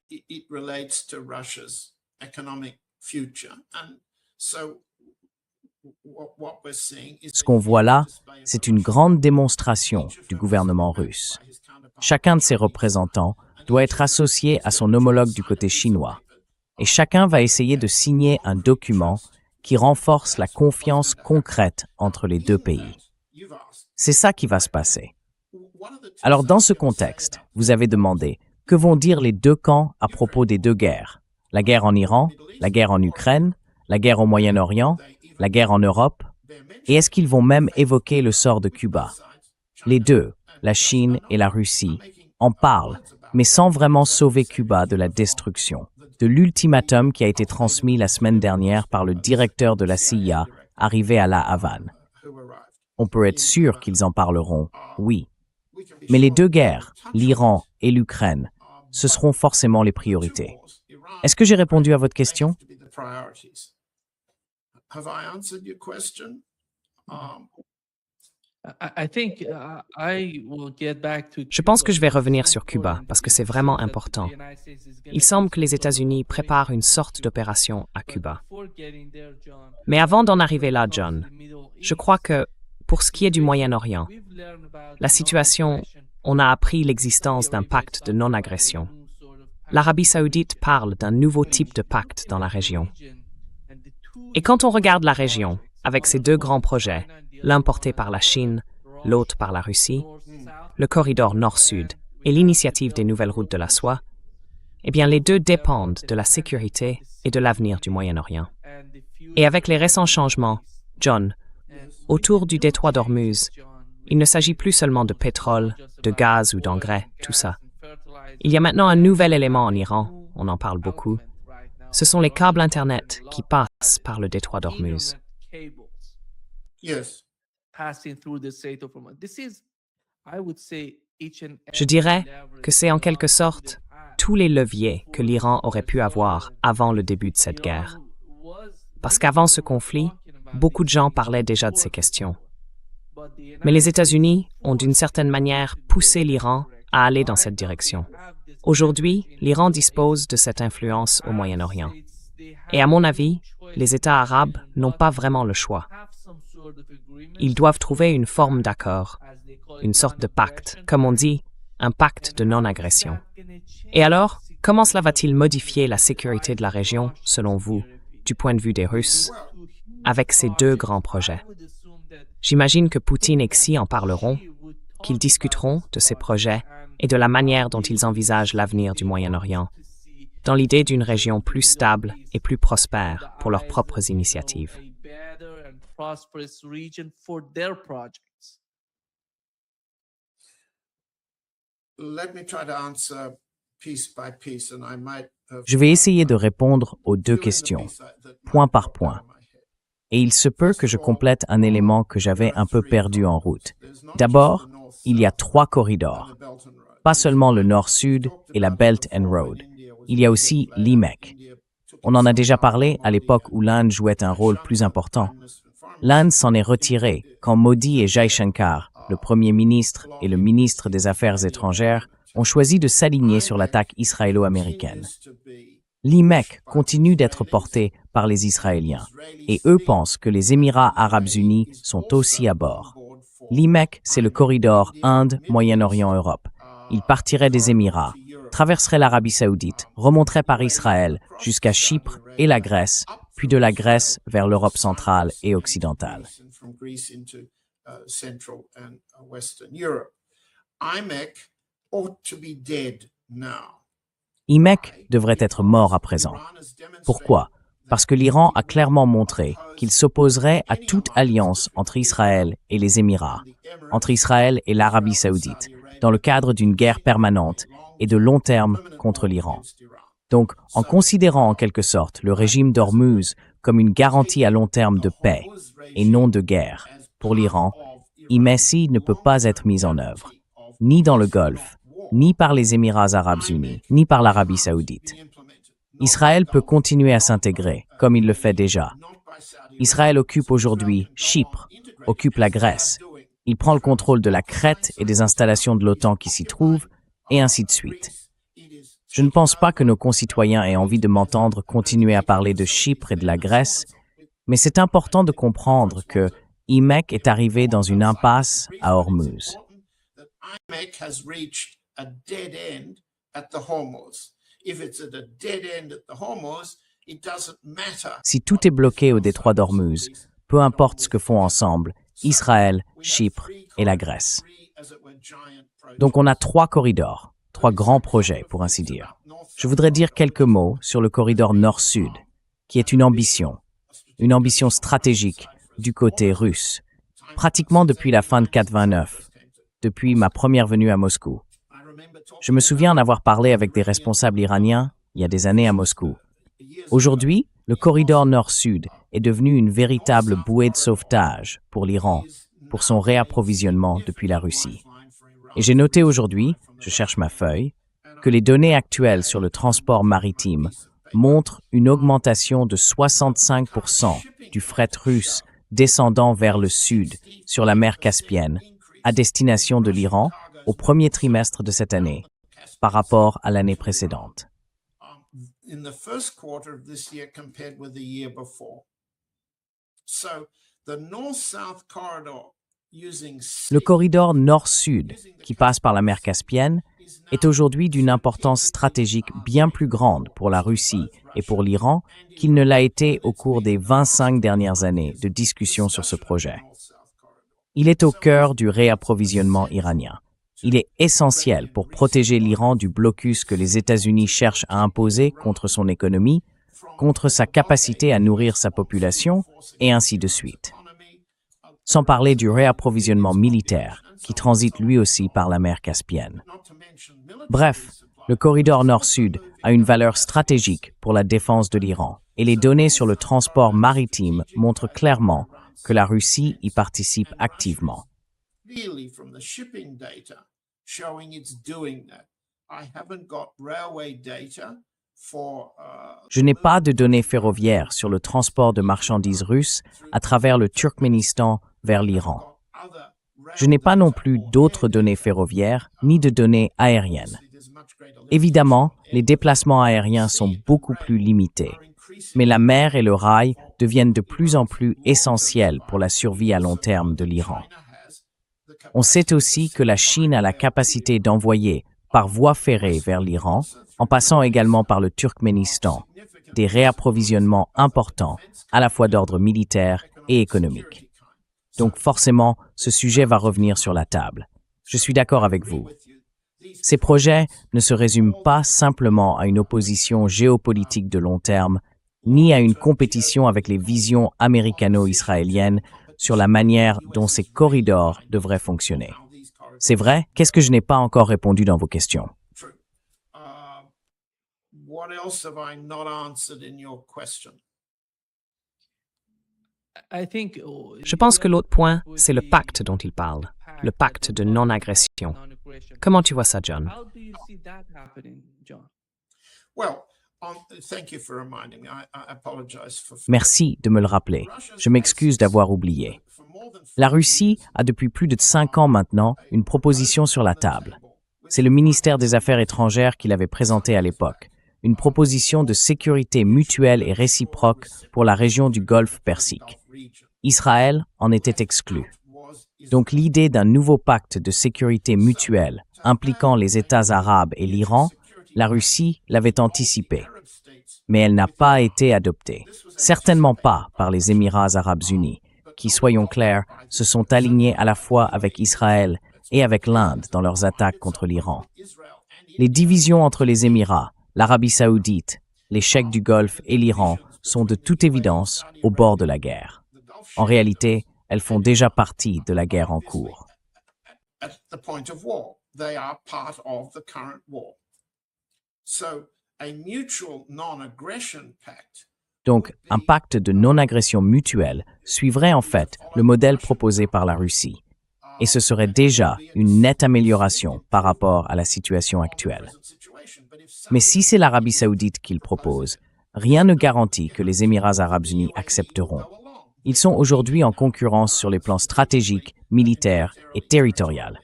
It relates to Russia's economic future. And so what we're seeing is Ce qu'on voit là, c'est une grande démonstration du gouvernement russe. Chacun de ses représentants doit être associé à son homologue du côté chinois. Et chacun va essayer de signer un document qui renforce la confiance concrète entre les deux pays. C'est ça qui va se passer. Alors dans ce contexte, vous avez demandé que vont dire les deux camps à propos des deux guerres, la guerre en Iran, la guerre en Ukraine, la guerre au Moyen-Orient, la guerre en Europe, et est-ce qu'ils vont même évoquer le sort de Cuba? Les deux, la Chine et la Russie, en parlent, mais sans vraiment sauver Cuba de la destruction, de l'ultimatum qui a été transmis la semaine dernière par le directeur de la CIA arrivé à La Havane. On peut être sûr qu'ils en parleront, oui. Mais les deux guerres, l'Iran et l'Ukraine, ce seront forcément les priorités. Est-ce que j'ai répondu à votre question? Have I answered your question? Je pense que je vais revenir sur Cuba parce que c'est vraiment important. Il semble que les États-Unis préparent une sorte d'opération à Cuba. Mais avant d'en arriver là, John, je crois que pour ce qui est du Moyen-Orient, la situation, on a appris l'existence d'un pacte de non-agression. L'Arabie saoudite parle d'un nouveau type de pacte dans la région. Et quand on regarde la région, avec ces deux grands projets, l'un porté par la Chine, l'autre par la Russie, le corridor nord-sud et l'initiative des nouvelles routes de la soie, eh bien les deux dépendent de la sécurité et de l'avenir du Moyen-Orient. Et avec les récents changements, John, autour du détroit d'Ormuz, il ne s'agit plus seulement de pétrole, de gaz ou d'engrais, tout ça. Il y a maintenant un nouvel élément en Iran, on en parle beaucoup. Ce sont les câbles Internet qui passent par le détroit d'Ormuz. Yes. Je dirais que c'est en quelque sorte tous les leviers que l'Iran aurait pu avoir avant le début de cette guerre. Parce qu'avant ce conflit, beaucoup de gens parlaient déjà de ces questions. Mais les États-Unis ont d'une certaine manière poussé l'Iran à aller dans cette direction. Aujourd'hui, l'Iran dispose de cette influence au Moyen-Orient. Et à mon avis, les États arabes n'ont pas vraiment le choix. Ils doivent trouver une forme d'accord, une sorte de pacte, comme on dit, un pacte de non-agression. Et alors, comment cela va-t-il modifier la sécurité de la région, selon vous, du point de vue des Russes, avec ces deux grands projets? J'imagine que Poutine et Xi en parleront, qu'ils discuteront de ces projets et de la manière dont ils envisagent l'avenir du Moyen-Orient, dans l'idée d'une région plus stable et plus prospère pour leurs propres initiatives. Je vais essayer de répondre aux deux questions, point par point. Et il se peut que je complète un élément que j'avais un peu perdu en route. D'abord, il y a 3 corridors. Pas seulement le nord-sud et la Belt and Road. Il y a aussi l'IMEC. On en a déjà parlé à l'époque où l'Inde jouait un rôle plus important. L'Inde s'en est retirée quand Modi et Jaishankar, le Premier ministre et le ministre des Affaires étrangères, ont choisi de s'aligner sur l'attaque israélo-américaine. L'IMEC continue d'être porté par les Israéliens et eux pensent que les Émirats arabes unis sont aussi à bord. L'IMEC, c'est le corridor Inde, Moyen-Orient, Europe. Il partirait des Émirats, traverserait l'Arabie saoudite, remonterait par Israël jusqu'à Chypre et la Grèce, puis de la Grèce vers l'Europe centrale et occidentale. IMEC devrait être mort à présent. Pourquoi? Parce que l'Iran a clairement montré qu'il s'opposerait à toute alliance entre Israël et les Émirats, entre Israël et l'Arabie saoudite, dans le cadre d'une guerre permanente et de long terme contre l'Iran. Donc, en considérant en quelque sorte le régime d'Ormuz comme une garantie à long terme de paix et non de guerre pour l'Iran, IMEC ne peut pas être mis en œuvre, ni dans le Golfe, ni par les Émirats arabes unis, ni par l'Arabie saoudite. Israël peut continuer à s'intégrer, comme il le fait déjà. Israël occupe aujourd'hui Chypre, occupe la Grèce. Il prend le contrôle de la Crète et des installations de l'OTAN qui s'y trouvent, et ainsi de suite. Je ne pense pas que nos concitoyens aient envie de m'entendre continuer à parler de Chypre et de la Grèce, mais c'est important de comprendre que IMEC est arrivé dans une impasse à Ormuz. Si tout est bloqué au détroit d'Ormuz, peu importe ce que font ensemble Israël, Chypre et la Grèce. Donc on a 3 corridors, 3 grands projets pour ainsi dire. Je voudrais dire quelques mots sur le corridor nord-sud, qui est une ambition stratégique du côté russe, pratiquement depuis la fin de 4/29, depuis ma première venue à Moscou. Je me souviens en avoir parlé avec des responsables iraniens il y a des années à Moscou. Aujourd'hui, le corridor nord-sud est devenu une véritable bouée de sauvetage pour l'Iran, pour son réapprovisionnement depuis la Russie. Et j'ai noté aujourd'hui, je cherche ma feuille, que les données actuelles sur le transport maritime montrent une augmentation de 65% du fret russe descendant vers le sud sur la mer Caspienne, à destination de l'Iran, au premier trimestre de cette année, par rapport à l'année précédente. Le corridor nord-sud, qui passe par la mer Caspienne, est aujourd'hui d'une importance stratégique bien plus grande pour la Russie et pour l'Iran qu'il ne l'a été au cours des 25 dernières années de discussions sur ce projet. Il est au cœur du réapprovisionnement iranien. Il est essentiel pour protéger l'Iran du blocus que les États-Unis cherchent à imposer contre son économie, contre sa capacité à nourrir sa population, et ainsi de suite. Sans parler du réapprovisionnement militaire, qui transite lui aussi par la mer Caspienne. Bref, le corridor nord-sud a une valeur stratégique pour la défense de l'Iran, et les données sur le transport maritime montrent clairement que la Russie y participe activement. Je n'ai pas de données ferroviaires sur le transport de marchandises russes à travers le Turkménistan vers l'Iran. Je n'ai pas non plus d'autres données ferroviaires ni de données aériennes. Évidemment, les déplacements aériens sont beaucoup plus limités, mais la mer et le rail deviennent de plus en plus essentiels pour la survie à long terme de l'Iran. On sait aussi que la Chine a la capacité d'envoyer par voie ferrée vers l'Iran, en passant également par le Turkménistan, des réapprovisionnements importants, à la fois d'ordre militaire et économique. Donc forcément, ce sujet va revenir sur la table. Je suis d'accord avec vous. Ces projets ne se résument pas simplement à une opposition géopolitique de long terme, ni à une compétition avec les visions américano-israéliennes sur la manière dont ces corridors devraient fonctionner. C'est vrai? Qu'est-ce que je n'ai pas encore répondu dans vos questions? Je pense que l'autre point, c'est le pacte dont il parle, le pacte de non-agression. Comment tu vois ça, John? Merci de me le rappeler. Je m'excuse d'avoir oublié. La Russie a depuis plus de 5 ans maintenant une proposition sur la table. C'est le ministère des Affaires étrangères qui l'avait présentée à l'époque. Une proposition de sécurité mutuelle et réciproque pour la région du Golfe Persique. Israël en était exclu. Donc l'idée d'un nouveau pacte de sécurité mutuelle impliquant les États arabes et l'Iran La Russie l'avait anticipé, mais elle n'a pas été adoptée. Certainement pas par les Émirats arabes unis, qui, soyons clairs, se sont alignés à la fois avec Israël et avec l'Inde dans leurs attaques contre l'Iran. Les divisions entre les Émirats, l'Arabie saoudite, les cheikhs du Golfe et l'Iran sont de toute évidence au bord de la guerre. En réalité, elles font déjà partie de la guerre en cours. At the point of war. They are part of the current war. So, a mutual non-aggression pact. Donc, un pacte de non-agression mutuelle suivrait en fait le modèle proposé par la Russie, et ce serait déjà une nette amélioration par rapport à la situation actuelle. Mais si c'est l'Arabie saoudite qu'il propose, rien ne garantit que les Émirats arabes unis accepteront. Ils sont aujourd'hui en concurrence sur les plans stratégiques, militaires et territoriaux.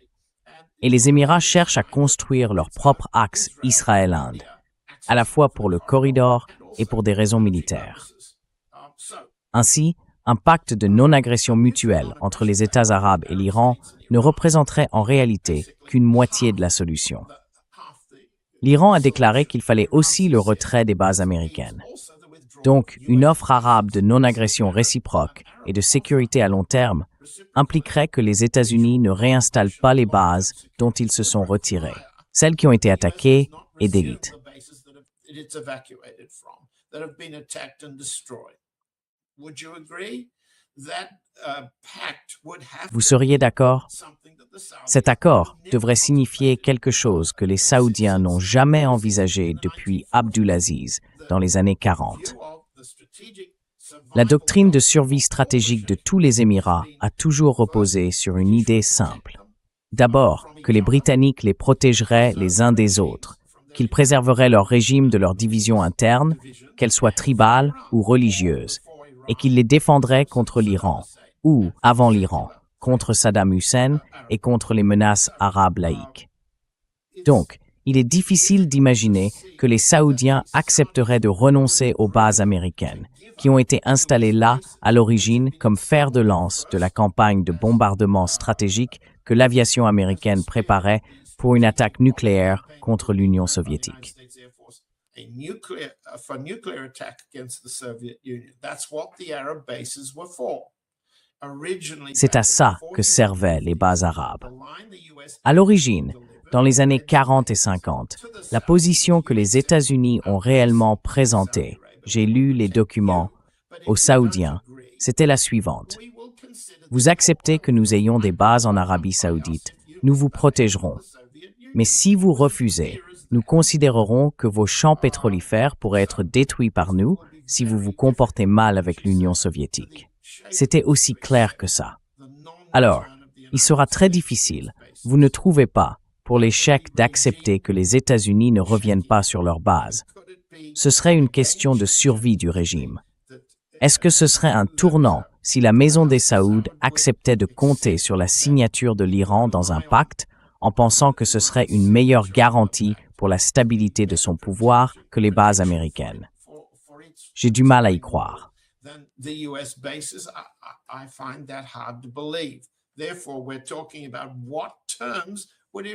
Et les Émirats cherchent à construire leur propre axe Israël-Inde, à la fois pour le corridor et pour des raisons militaires. Ainsi, un pacte de non-agression mutuelle entre les États arabes et l'Iran ne représenterait en réalité qu'une moitié de la solution. L'Iran a déclaré qu'il fallait aussi le retrait des bases américaines. Donc, une offre arabe de non-agression réciproque et de sécurité à long terme impliquerait que les États-Unis ne réinstallent pas les bases dont ils se sont retirés, celles qui ont été attaquées et délites. Vous seriez d'accord? Cet accord devrait signifier quelque chose que les Saoudiens n'ont jamais envisagé depuis Abdulaziz dans les années 40. La doctrine de survie stratégique de tous les Émirats a toujours reposé sur une idée simple. D'abord, que les Britanniques les protégeraient les uns des autres, qu'ils préserveraient leur régime de leurs divisions internes, qu'elles soient tribales ou religieuses, et qu'ils les défendraient contre l'Iran, ou, avant l'Iran, contre Saddam Hussein et contre les menaces arabes laïques. Donc, il est difficile d'imaginer que les Saoudiens accepteraient de renoncer aux bases américaines, qui ont été installées là à l'origine comme fer de lance de la campagne de bombardement stratégique que l'aviation américaine préparait pour une attaque nucléaire contre l'Union soviétique. C'est à ça que servaient les bases arabes. À l'origine, dans les années 40 et 50, la position que les États-Unis ont réellement présentée, j'ai lu les documents, aux Saoudiens, c'était la suivante. Vous acceptez que nous ayons des bases en Arabie saoudite, nous vous protégerons. Mais si vous refusez, nous considérerons que vos champs pétrolifères pourraient être détruits par nous si vous vous comportez mal avec l'Union soviétique. C'était aussi clair que ça. Alors, il sera très difficile, vous ne trouvez pas, pour les Cheikhs d'accepter que les États-Unis ne reviennent pas sur leur base. Ce serait une question de survie du régime. Est-ce que ce serait un tournant si la Maison des Saouds acceptait de compter sur la signature de l'Iran dans un pacte en pensant que ce serait une meilleure garantie pour la stabilité de son pouvoir que les bases américaines? J'ai du mal à y croire.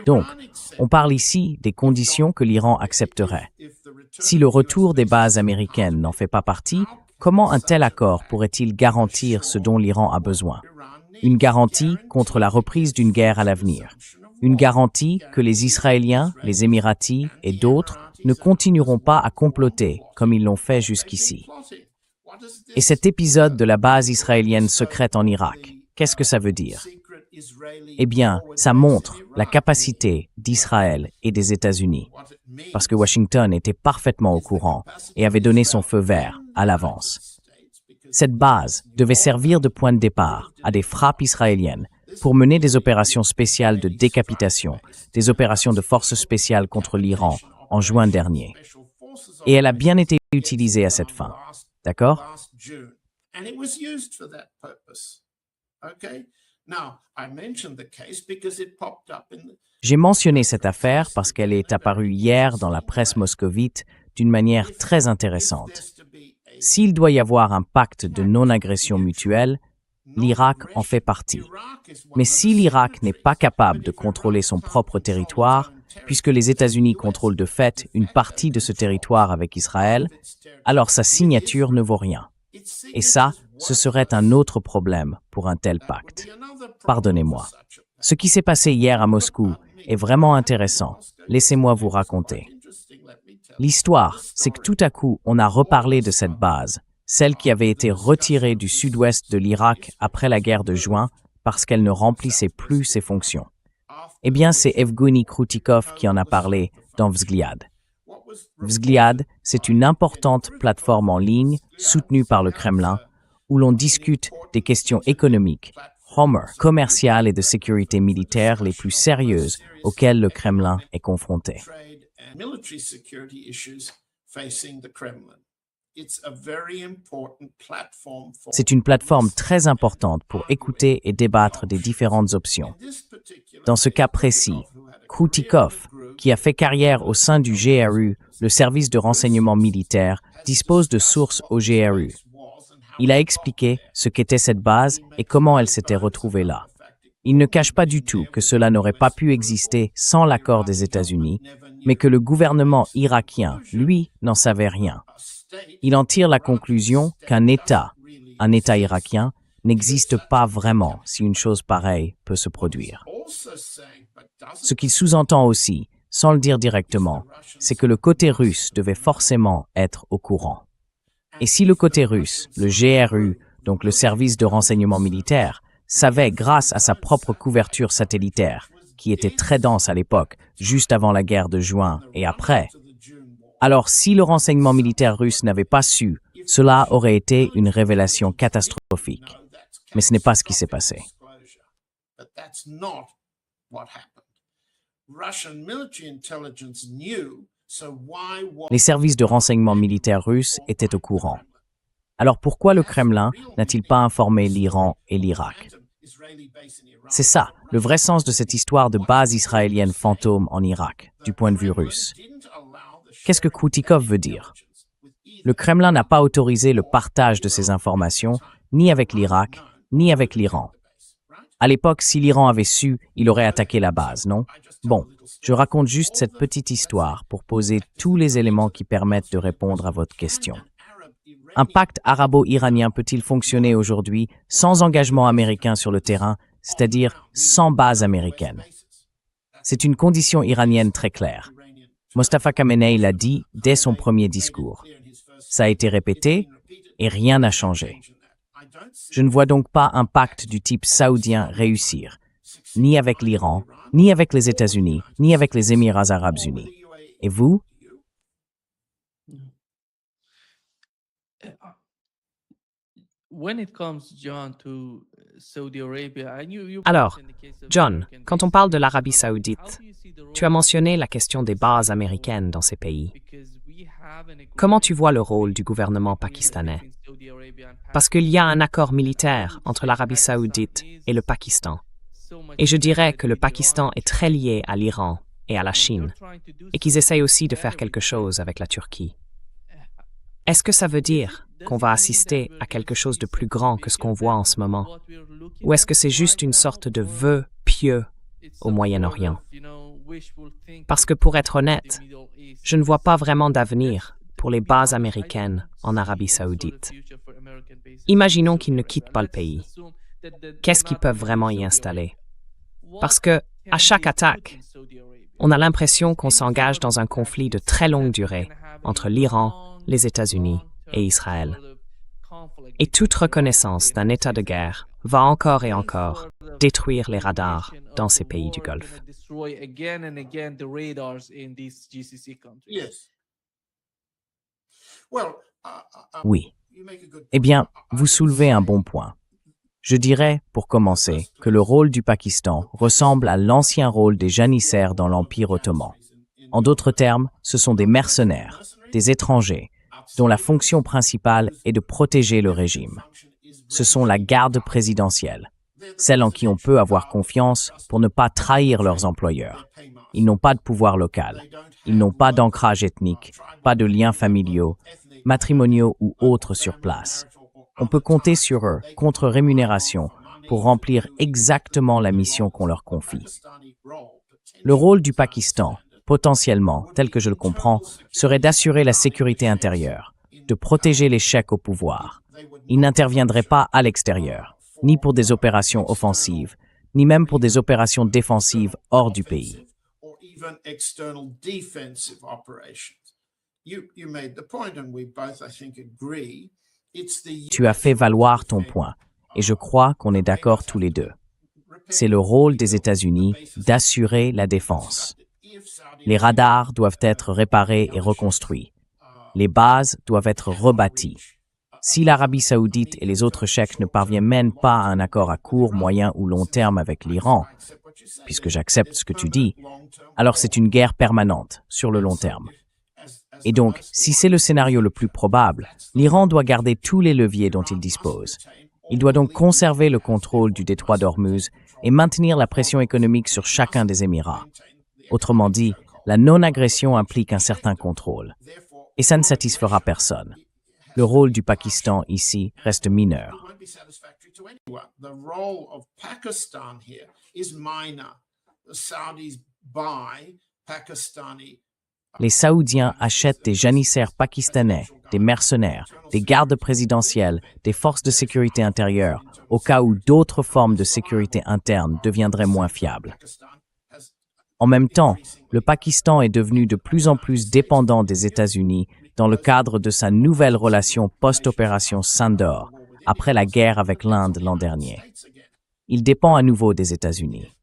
Donc, on parle ici des conditions que l'Iran accepterait. Si le retour des bases américaines n'en fait pas partie, comment un tel accord pourrait-il garantir ce dont l'Iran a besoin? Une garantie contre la reprise d'une guerre à l'avenir. Une garantie que les Israéliens, les Émiratis et d'autres ne continueront pas à comploter comme ils l'ont fait jusqu'ici. Et cet épisode de la base israélienne secrète en Irak, qu'est-ce que ça veut dire? Eh bien, ça montre la capacité d'Israël et des États-Unis, parce que Washington était parfaitement au courant et avait donné son feu vert à l'avance. Cette base devait servir de point de départ à des frappes israéliennes pour mener des opérations spéciales de décapitation, des opérations de forces spéciales contre l'Iran en juin dernier. Et elle a bien été utilisée à cette fin. D'accord? J'ai mentionné cette affaire parce qu'elle est apparue hier dans la presse moscovite d'une manière très intéressante. S'il doit y avoir un pacte de non-agression mutuelle, l'Irak en fait partie. Mais si l'Irak n'est pas capable de contrôler son propre territoire, puisque les États-Unis contrôlent de fait une partie de ce territoire avec Israël, alors sa signature ne vaut rien. Et ça, ce serait un autre problème pour un tel pacte. Pardonnez-moi. Ce qui s'est passé hier à Moscou est vraiment intéressant. Laissez-moi vous raconter. L'histoire, c'est que tout à coup, on a reparlé de cette base, celle qui avait été retirée du sud-ouest de l'Irak après la guerre de juin parce qu'elle ne remplissait plus ses fonctions. Eh bien, c'est Evgeny Kroutikov qui en a parlé dans Vzgliad. Vzgliad, c'est une importante plateforme en ligne soutenue par le Kremlin où l'on discute des questions économiques, commerciales et de sécurité militaire les plus sérieuses auxquelles le Kremlin est confronté. C'est une plateforme très importante pour écouter et débattre des différentes options. Dans ce cas précis, Kroutikov, qui a fait carrière au sein du GRU, le service de renseignement militaire, dispose de sources au GRU. Il a expliqué ce qu'était cette base et comment elle s'était retrouvée là. Il ne cache pas du tout que cela n'aurait pas pu exister sans l'accord des États-Unis, mais que le gouvernement irakien, lui, n'en savait rien. Il en tire la conclusion qu'un État irakien, n'existe pas vraiment si une chose pareille peut se produire. Ce qu'il sous-entend aussi, sans le dire directement, c'est que le côté russe devait forcément être au courant. Et si le côté russe, le GRU, donc le service de renseignement militaire, savait grâce à sa propre couverture satellitaire, qui était très dense à l'époque, juste avant la guerre de juin et après, alors si le renseignement militaire russe n'avait pas su, cela aurait été une révélation catastrophique. Mais ce n'est pas ce qui s'est passé. Les services de renseignement militaire russes étaient au courant. Alors pourquoi le Kremlin n'a-t-il pas informé l'Iran et l'Irak? C'est ça, le vrai sens de cette histoire de base israélienne fantôme en Irak, du point de vue russe. Qu'est-ce que Kroutikov veut dire? Le Kremlin n'a pas autorisé le partage de ces informations, ni avec l'Irak, ni avec l'Iran. À l'époque, si l'Iran avait su, il aurait attaqué la base, non? Bon, je raconte juste cette petite histoire pour poser tous les éléments qui permettent de répondre à votre question. Un pacte arabo-iranien peut-il fonctionner aujourd'hui sans engagement américain sur le terrain, c'est-à-dire sans base américaine? C'est une condition iranienne très claire. Mostafa Khamenei l'a dit dès son premier discours. Ça a été répété et rien n'a changé. Je ne vois donc pas un pacte du type saoudien réussir, ni avec l'Iran, ni avec les États-Unis, ni avec les Émirats arabes unis. Et vous? Alors, John, quand on parle de l'Arabie saoudite, tu as mentionné la question des bases américaines dans ces pays. Comment tu vois le rôle du gouvernement pakistanais? Parce qu'il y a un accord militaire entre l'Arabie saoudite et le Pakistan. Et je dirais que le Pakistan est très lié à l'Iran et à la Chine, et qu'ils essayent aussi de faire quelque chose avec la Turquie. Est-ce que ça veut dire qu'on va assister à quelque chose de plus grand que ce qu'on voit en ce moment? Ou est-ce que c'est juste une sorte de vœu pieux au Moyen-Orient? Parce que pour être honnête, je ne vois pas vraiment d'avenir pour les bases américaines en Arabie saoudite. Imaginons qu'ils ne quittent pas le pays. Qu'est-ce qu'ils peuvent vraiment y installer? Parce que, à chaque attaque, on a l'impression qu'on s'engage dans un conflit de très longue durée entre l'Iran, les États-Unis et Israël. Et toute reconnaissance d'un état de guerre va encore et encore détruire les radars dans ces pays du Golfe. Oui. Eh bien, vous soulevez un bon point. Je dirais, pour commencer, que le rôle du Pakistan ressemble à l'ancien rôle des janissaires dans l'Empire ottoman. En d'autres termes, ce sont des mercenaires, des étrangers, dont la fonction principale est de protéger le régime. Ce sont la garde présidentielle, celle en qui on peut avoir confiance pour ne pas trahir leurs employeurs. Ils n'ont pas de pouvoir local, ils n'ont pas d'ancrage ethnique, pas de liens familiaux, matrimoniaux ou autres sur place. On peut compter sur eux, contre rémunération, pour remplir exactement la mission qu'on leur confie. Le rôle du Pakistan, potentiellement, tel que je le comprends, serait d'assurer la sécurité intérieure, de protéger les cheikhs au pouvoir. Ils n'interviendraient pas à l'extérieur, ni pour des opérations offensives, ni même pour des opérations défensives hors du pays. Tu as fait valoir ton point, et je crois qu'on est d'accord tous les deux. C'est le rôle des États-Unis d'assurer la défense. Les radars doivent être réparés et reconstruits. Les bases doivent être rebâties. Si l'Arabie saoudite et les autres cheikhs ne parviennent même pas à un accord à court, moyen ou long terme avec l'Iran, puisque j'accepte ce que tu dis, alors c'est une guerre permanente sur le long terme. Et donc, si c'est le scénario le plus probable, l'Iran doit garder tous les leviers dont il dispose. Il doit donc conserver le contrôle du détroit d'Ormuz et maintenir la pression économique sur chacun des Émirats. Autrement dit, la non-agression implique un certain contrôle. Et ça ne satisfera personne. Le rôle du Pakistan ici reste mineur. Les Saoudiens achètent des janissaires pakistanais, des mercenaires, des gardes présidentiels, des forces de sécurité intérieure, au cas où d'autres formes de sécurité interne deviendraient moins fiables. En même temps, le Pakistan est devenu de plus en plus dépendant des États-Unis dans le cadre de sa nouvelle relation post-opération Sindor, après la guerre avec l'Inde l'an dernier. Il dépend à nouveau des États-Unis.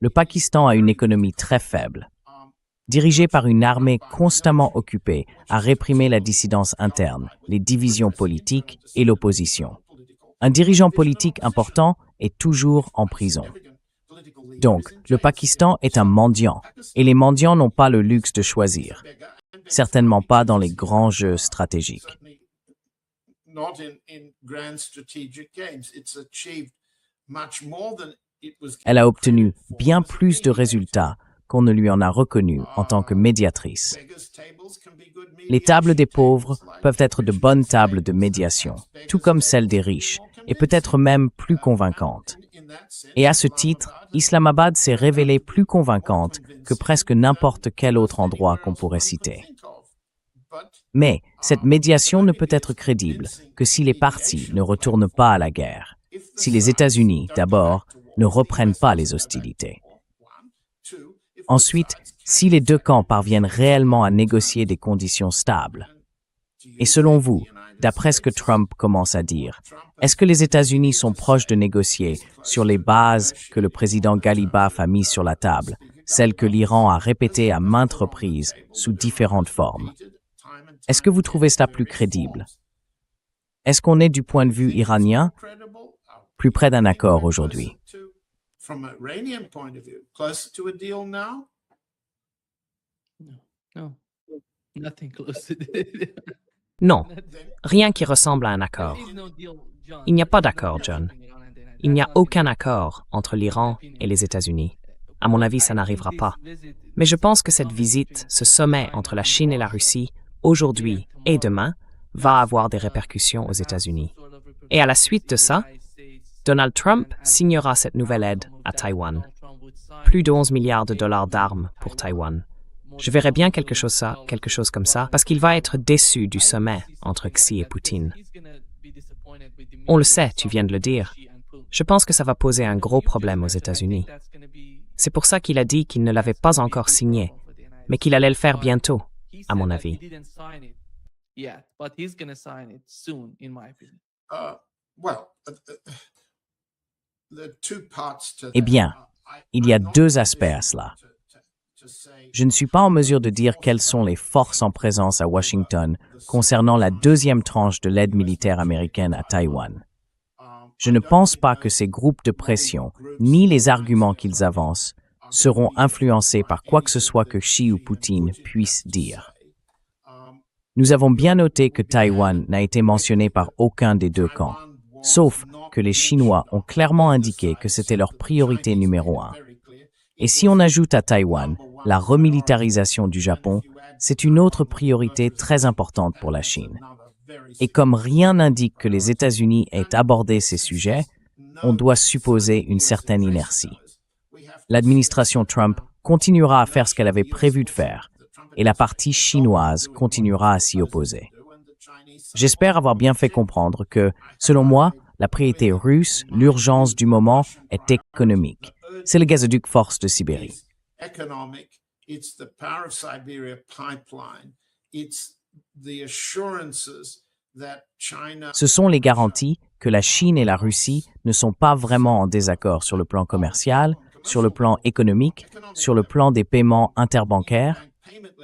Le Pakistan a une économie très faible, dirigé par une armée constamment occupée à réprimer la dissidence interne, les divisions politiques et l'opposition. Un dirigeant politique important est toujours en prison. Donc, le Pakistan est un mendiant, et les mendiants n'ont pas le luxe de choisir. Certainement pas dans les grands jeux stratégiques. Elle a obtenu bien plus de résultats qu'on ne lui en a reconnu en tant que médiatrice. Les tables des pauvres peuvent être de bonnes tables de médiation, tout comme celles des riches, et peut-être même plus convaincantes. Et à ce titre, Islamabad s'est révélée plus convaincante que presque n'importe quel autre endroit qu'on pourrait citer. Mais cette médiation ne peut être crédible que si les parties ne retournent pas à la guerre, si les États-Unis, d'abord, ne reprennent pas les hostilités. Ensuite, si les deux camps parviennent réellement à négocier des conditions stables. Et selon vous, d'après ce que Trump commence à dire, est-ce que les États-Unis sont proches de négocier sur les bases que le président Ghalibaf a mises sur la table, celles que l'Iran a répétées à maintes reprises sous différentes formes? Est-ce que vous trouvez cela plus crédible? Est-ce qu'on est, du point de vue iranien, plus près d'un accord aujourd'hui? Non, rien qui ressemble à un accord. Il n'y a pas d'accord, John. Il n'y a aucun accord entre l'Iran et les États-Unis. À mon avis, ça n'arrivera pas. Mais je pense que cette visite, ce sommet entre la Chine et la Russie, aujourd'hui et demain, va avoir des répercussions aux États-Unis. Et à la suite de ça, Donald Trump signera cette nouvelle aide à Taïwan. Plus de 11 milliards de dollars d'armes pour Taïwan. Je verrais bien quelque chose comme ça, parce qu'il va être déçu du sommet entre Xi et Poutine. On le sait, tu viens de le dire. Je pense que ça va poser un gros problème aux États-Unis. C'est pour ça qu'il a dit qu'il ne l'avait pas encore signé, mais qu'il allait le faire bientôt, à mon avis. Eh bien, il y a deux aspects à cela. Je ne suis pas en mesure de dire quelles sont les forces en présence à Washington concernant la deuxième tranche de l'aide militaire américaine à Taïwan. Je ne pense pas que ces groupes de pression, ni les arguments qu'ils avancent, seront influencés par quoi que ce soit que Xi ou Poutine puissent dire. Nous avons bien noté que Taïwan n'a été mentionné par aucun des deux camps, sauf que les Chinois ont clairement indiqué que c'était leur priorité numéro 1. Et si on ajoute à Taïwan la remilitarisation du Japon, c'est une autre priorité très importante pour la Chine. Et comme rien n'indique que les États-Unis aient abordé ces sujets, on doit supposer une certaine inertie. L'administration Trump continuera à faire ce qu'elle avait prévu de faire, et la partie chinoise continuera à s'y opposer. J'espère avoir bien fait comprendre que, selon moi, la priorité russe, l'urgence du moment est économique. C'est le gazoduc Force de Sibérie. Ce sont les garanties que la Chine et la Russie ne sont pas vraiment en désaccord sur le plan commercial, sur le plan économique, sur le plan des paiements interbancaires,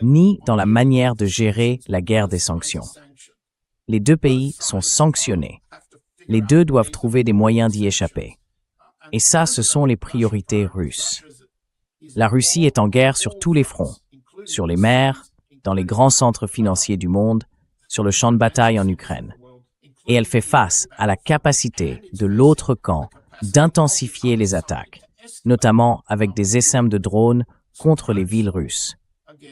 ni dans la manière de gérer la guerre des sanctions. Les deux pays sont sanctionnés. Les deux doivent trouver des moyens d'y échapper. Et ça, ce sont les priorités russes. La Russie est en guerre sur tous les fronts, sur les mers, dans les grands centres financiers du monde, sur le champ de bataille en Ukraine. Et elle fait face à la capacité de l'autre camp d'intensifier les attaques, notamment avec des essaims de drones contre les villes russes.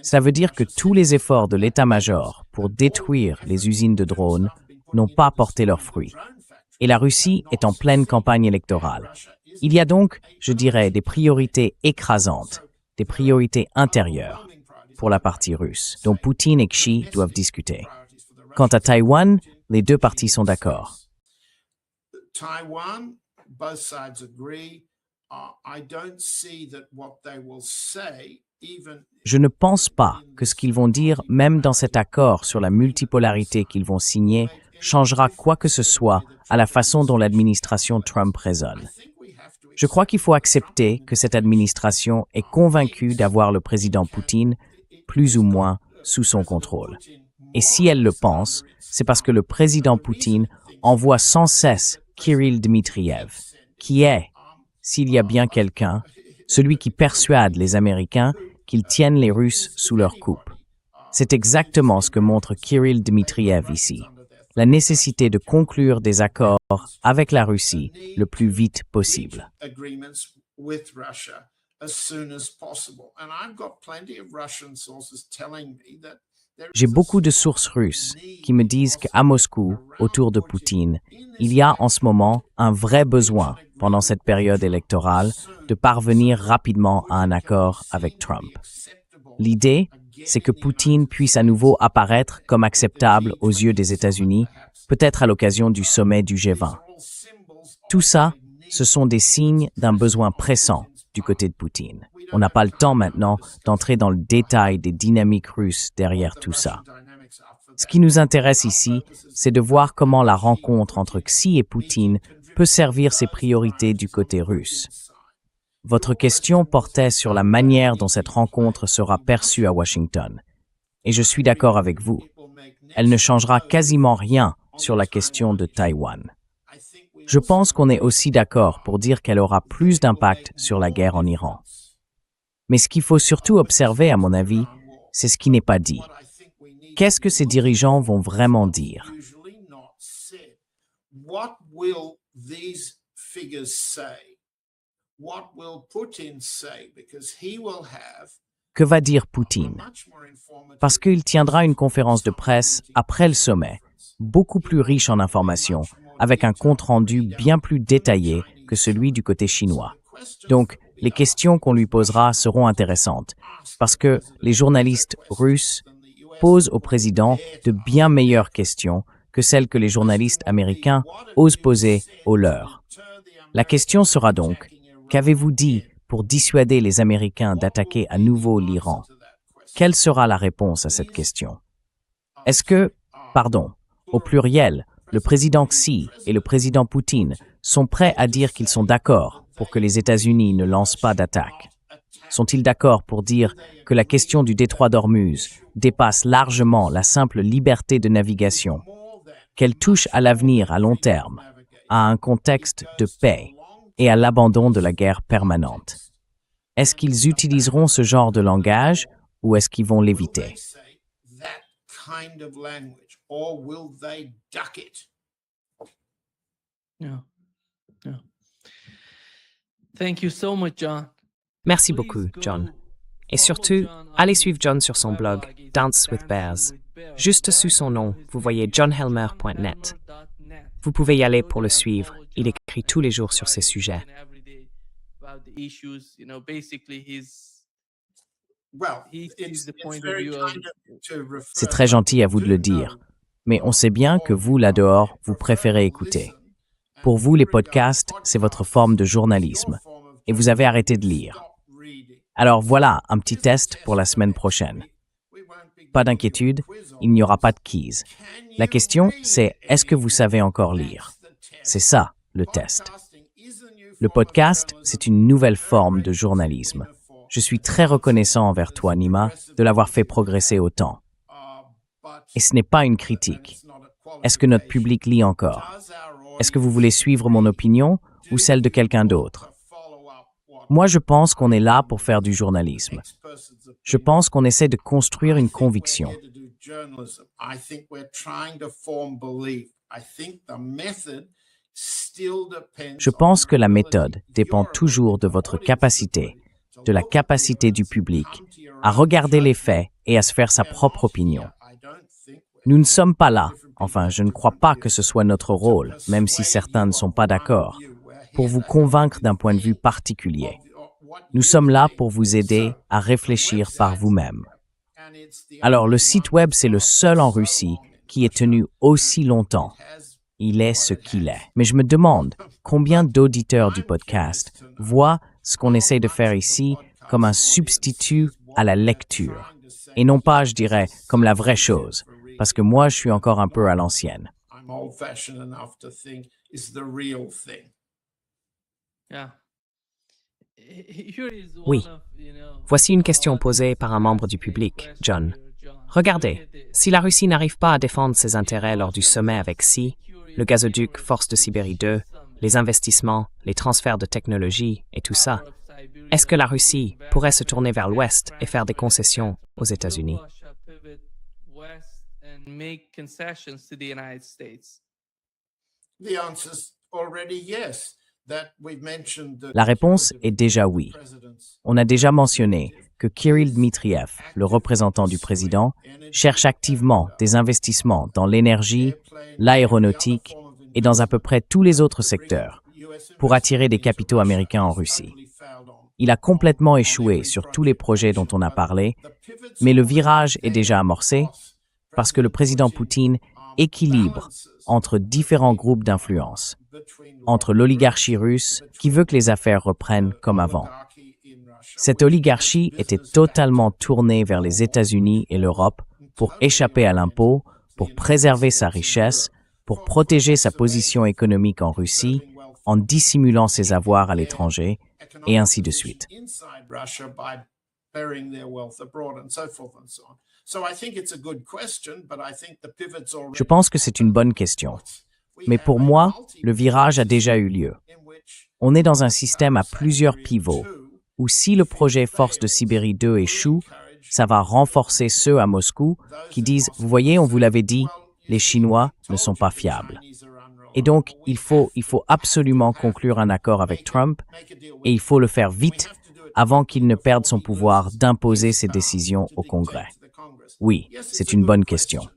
Ça veut dire que tous les efforts de l'état-major pour détruire les usines de drones n'ont pas porté leurs fruits. Et la Russie est en pleine campagne électorale. Il y a donc, je dirais, des priorités écrasantes, des priorités intérieures pour la partie russe, dont Poutine et Xi doivent discuter. Quant à Taïwan, les deux parties sont d'accord. Taiwan, both sides agree. I don't see that what they will say, even. Je ne pense pas que ce qu'ils vont dire, même dans cet accord sur la multipolarité qu'ils vont signer, changera quoi que ce soit à la façon dont l'administration Trump raisonne. Je crois qu'il faut accepter que cette administration est convaincue d'avoir le président Poutine plus ou moins sous son contrôle. Et si elle le pense, c'est parce que le président Poutine envoie sans cesse Kirill Dmitriev, qui est, s'il y a bien quelqu'un, celui qui persuade les Américains qu'ils tiennent les Russes sous leur coupe. C'est exactement ce que montre Kirill Dmitriev ici, la nécessité de conclure des accords avec la Russie le plus vite possible. J'ai beaucoup de sources russes qui me disent qu'à Moscou, autour de Poutine, il y a en ce moment un vrai besoin, pendant cette période électorale, de parvenir rapidement à un accord avec Trump. L'idée, c'est que Poutine puisse à nouveau apparaître comme acceptable aux yeux des États-Unis, peut-être à l'occasion du sommet du G20. Tout ça, ce sont des signes d'un besoin pressant du côté de Poutine. On n'a pas le temps maintenant d'entrer dans le détail des dynamiques russes derrière tout ça. Ce qui nous intéresse ici, c'est de voir comment la rencontre entre Xi et Poutine peut servir ses priorités du côté russe. Votre question portait sur la manière dont cette rencontre sera perçue à Washington. Et je suis d'accord avec vous. Elle ne changera quasiment rien sur la question de Taïwan. Je pense qu'on est aussi d'accord pour dire qu'elle aura plus d'impact sur la guerre en Iran. Mais ce qu'il faut surtout observer, à mon avis, c'est ce qui n'est pas dit. Qu'est-ce que ces dirigeants vont vraiment dire? Que va dire Poutine? Parce qu'il tiendra une conférence de presse après le sommet, beaucoup plus riche en informations, avec un compte-rendu bien plus détaillé que celui du côté chinois. Donc, les questions qu'on lui posera seront intéressantes, parce que les journalistes russes posent au président de bien meilleures questions que celles que les journalistes américains osent poser aux leurs. La question sera donc, qu'avez-vous dit pour dissuader les Américains d'attaquer à nouveau l'Iran? Quelle sera la réponse à cette question? Est-ce que, au pluriel, le président Xi et le président Poutine sont prêts à dire qu'ils sont d'accord pour que les États-Unis ne lancent pas d'attaque? Sont-ils d'accord pour dire que la question du détroit d'Ormuz dépasse largement la simple liberté de navigation, qu'elle touche à l'avenir à long terme, à un contexte de paix et à l'abandon de la guerre permanente? Est-ce qu'ils utiliseront ce genre de langage ou est-ce qu'ils vont l'éviter? Thank you so much, John. Merci beaucoup, John. Et surtout, allez suivre John sur son blog Dance with Bears. Juste sous son nom, vous voyez johnhelmer.net. Vous pouvez y aller pour le suivre. Il écrit tous les jours sur ces sujets. C'est très gentil à vous de le dire, mais on sait bien que vous, là-dehors, vous préférez écouter. Pour vous, les podcasts, c'est votre forme de journalisme, et vous avez arrêté de lire. Alors voilà, un petit test pour la semaine prochaine. Pas d'inquiétude, il n'y aura pas de quiz. La question, c'est est-ce que vous savez encore lire? C'est ça, le test. Le podcast, c'est une nouvelle forme de journalisme. Je suis très reconnaissant envers toi, Nima, de l'avoir fait progresser autant. Et ce n'est pas une critique. Est-ce que notre public lit encore? Est-ce que vous voulez suivre mon opinion ou celle de quelqu'un d'autre? Moi, je pense qu'on est là pour faire du journalisme. Je pense qu'on essaie de construire une conviction. Je pense que la méthode dépend toujours de votre capacité, de la capacité du public, à regarder les faits et à se faire sa propre opinion. Nous ne sommes pas là, enfin, je ne crois pas que ce soit notre rôle, même si certains ne sont pas d'accord, pour vous convaincre d'un point de vue particulier. Nous sommes là pour vous aider à réfléchir par vous-même. Alors, le site web, c'est le seul en Russie qui est tenu aussi longtemps. Il est ce qu'il est. Mais je me demande combien d'auditeurs du podcast voient ce qu'on essaie de faire ici comme un substitut à la lecture. Et non pas, je dirais, comme la vraie chose, parce que moi, je suis encore un peu à l'ancienne. Oui. Voici une question posée par un membre du public, John. Regardez, si la Russie n'arrive pas à défendre ses intérêts lors du sommet avec Xi, le gazoduc Force de Sibérie 2, les investissements, les transferts de technologie et tout ça, est-ce que la Russie pourrait se tourner vers l'Ouest et faire des concessions aux États-Unis? La réponse est déjà oui. On a déjà mentionné que Kirill Dmitriev, le représentant du président, cherche activement des investissements dans l'énergie, l'aéronautique et dans à peu près tous les autres secteurs pour attirer des capitaux américains en Russie. Il a complètement échoué sur tous les projets dont on a parlé, mais le virage est déjà amorcé parce que le président Poutine équilibre entre différents groupes d'influence, entre l'oligarchie russe qui veut que les affaires reprennent comme avant. Cette oligarchie était totalement tournée vers les États-Unis et l'Europe pour échapper à l'impôt, pour préserver sa richesse, pour protéger sa position économique en Russie, en dissimulant ses avoirs à l'étranger, et ainsi de suite. Je pense que c'est une bonne question. Mais pour moi, le virage a déjà eu lieu. On est dans un système à plusieurs pivots, où si le projet Force de Sibérie 2 échoue, ça va renforcer ceux à Moscou qui disent « Vous voyez, on vous l'avait dit, les Chinois ne sont pas fiables ». Et donc, il faut absolument conclure un accord avec Trump, et il faut le faire vite avant qu'il ne perde son pouvoir d'imposer ses décisions au Congrès. Oui, c'est une bonne question.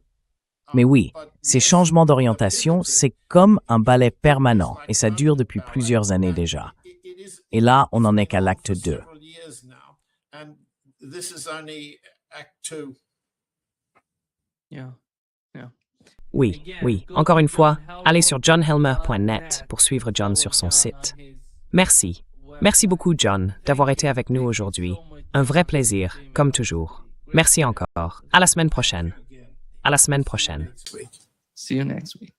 Mais oui, ces changements d'orientation, c'est comme un ballet permanent, et ça dure depuis plusieurs années déjà. Et là, on n'en est qu'à l'acte 2. Oui. Encore une fois, allez sur johnhelmer.net pour suivre John sur son site. Merci. Merci beaucoup, John, d'avoir été avec nous aujourd'hui. Un vrai plaisir, comme toujours. Merci encore. À la semaine prochaine. À la semaine prochaine. See you next week.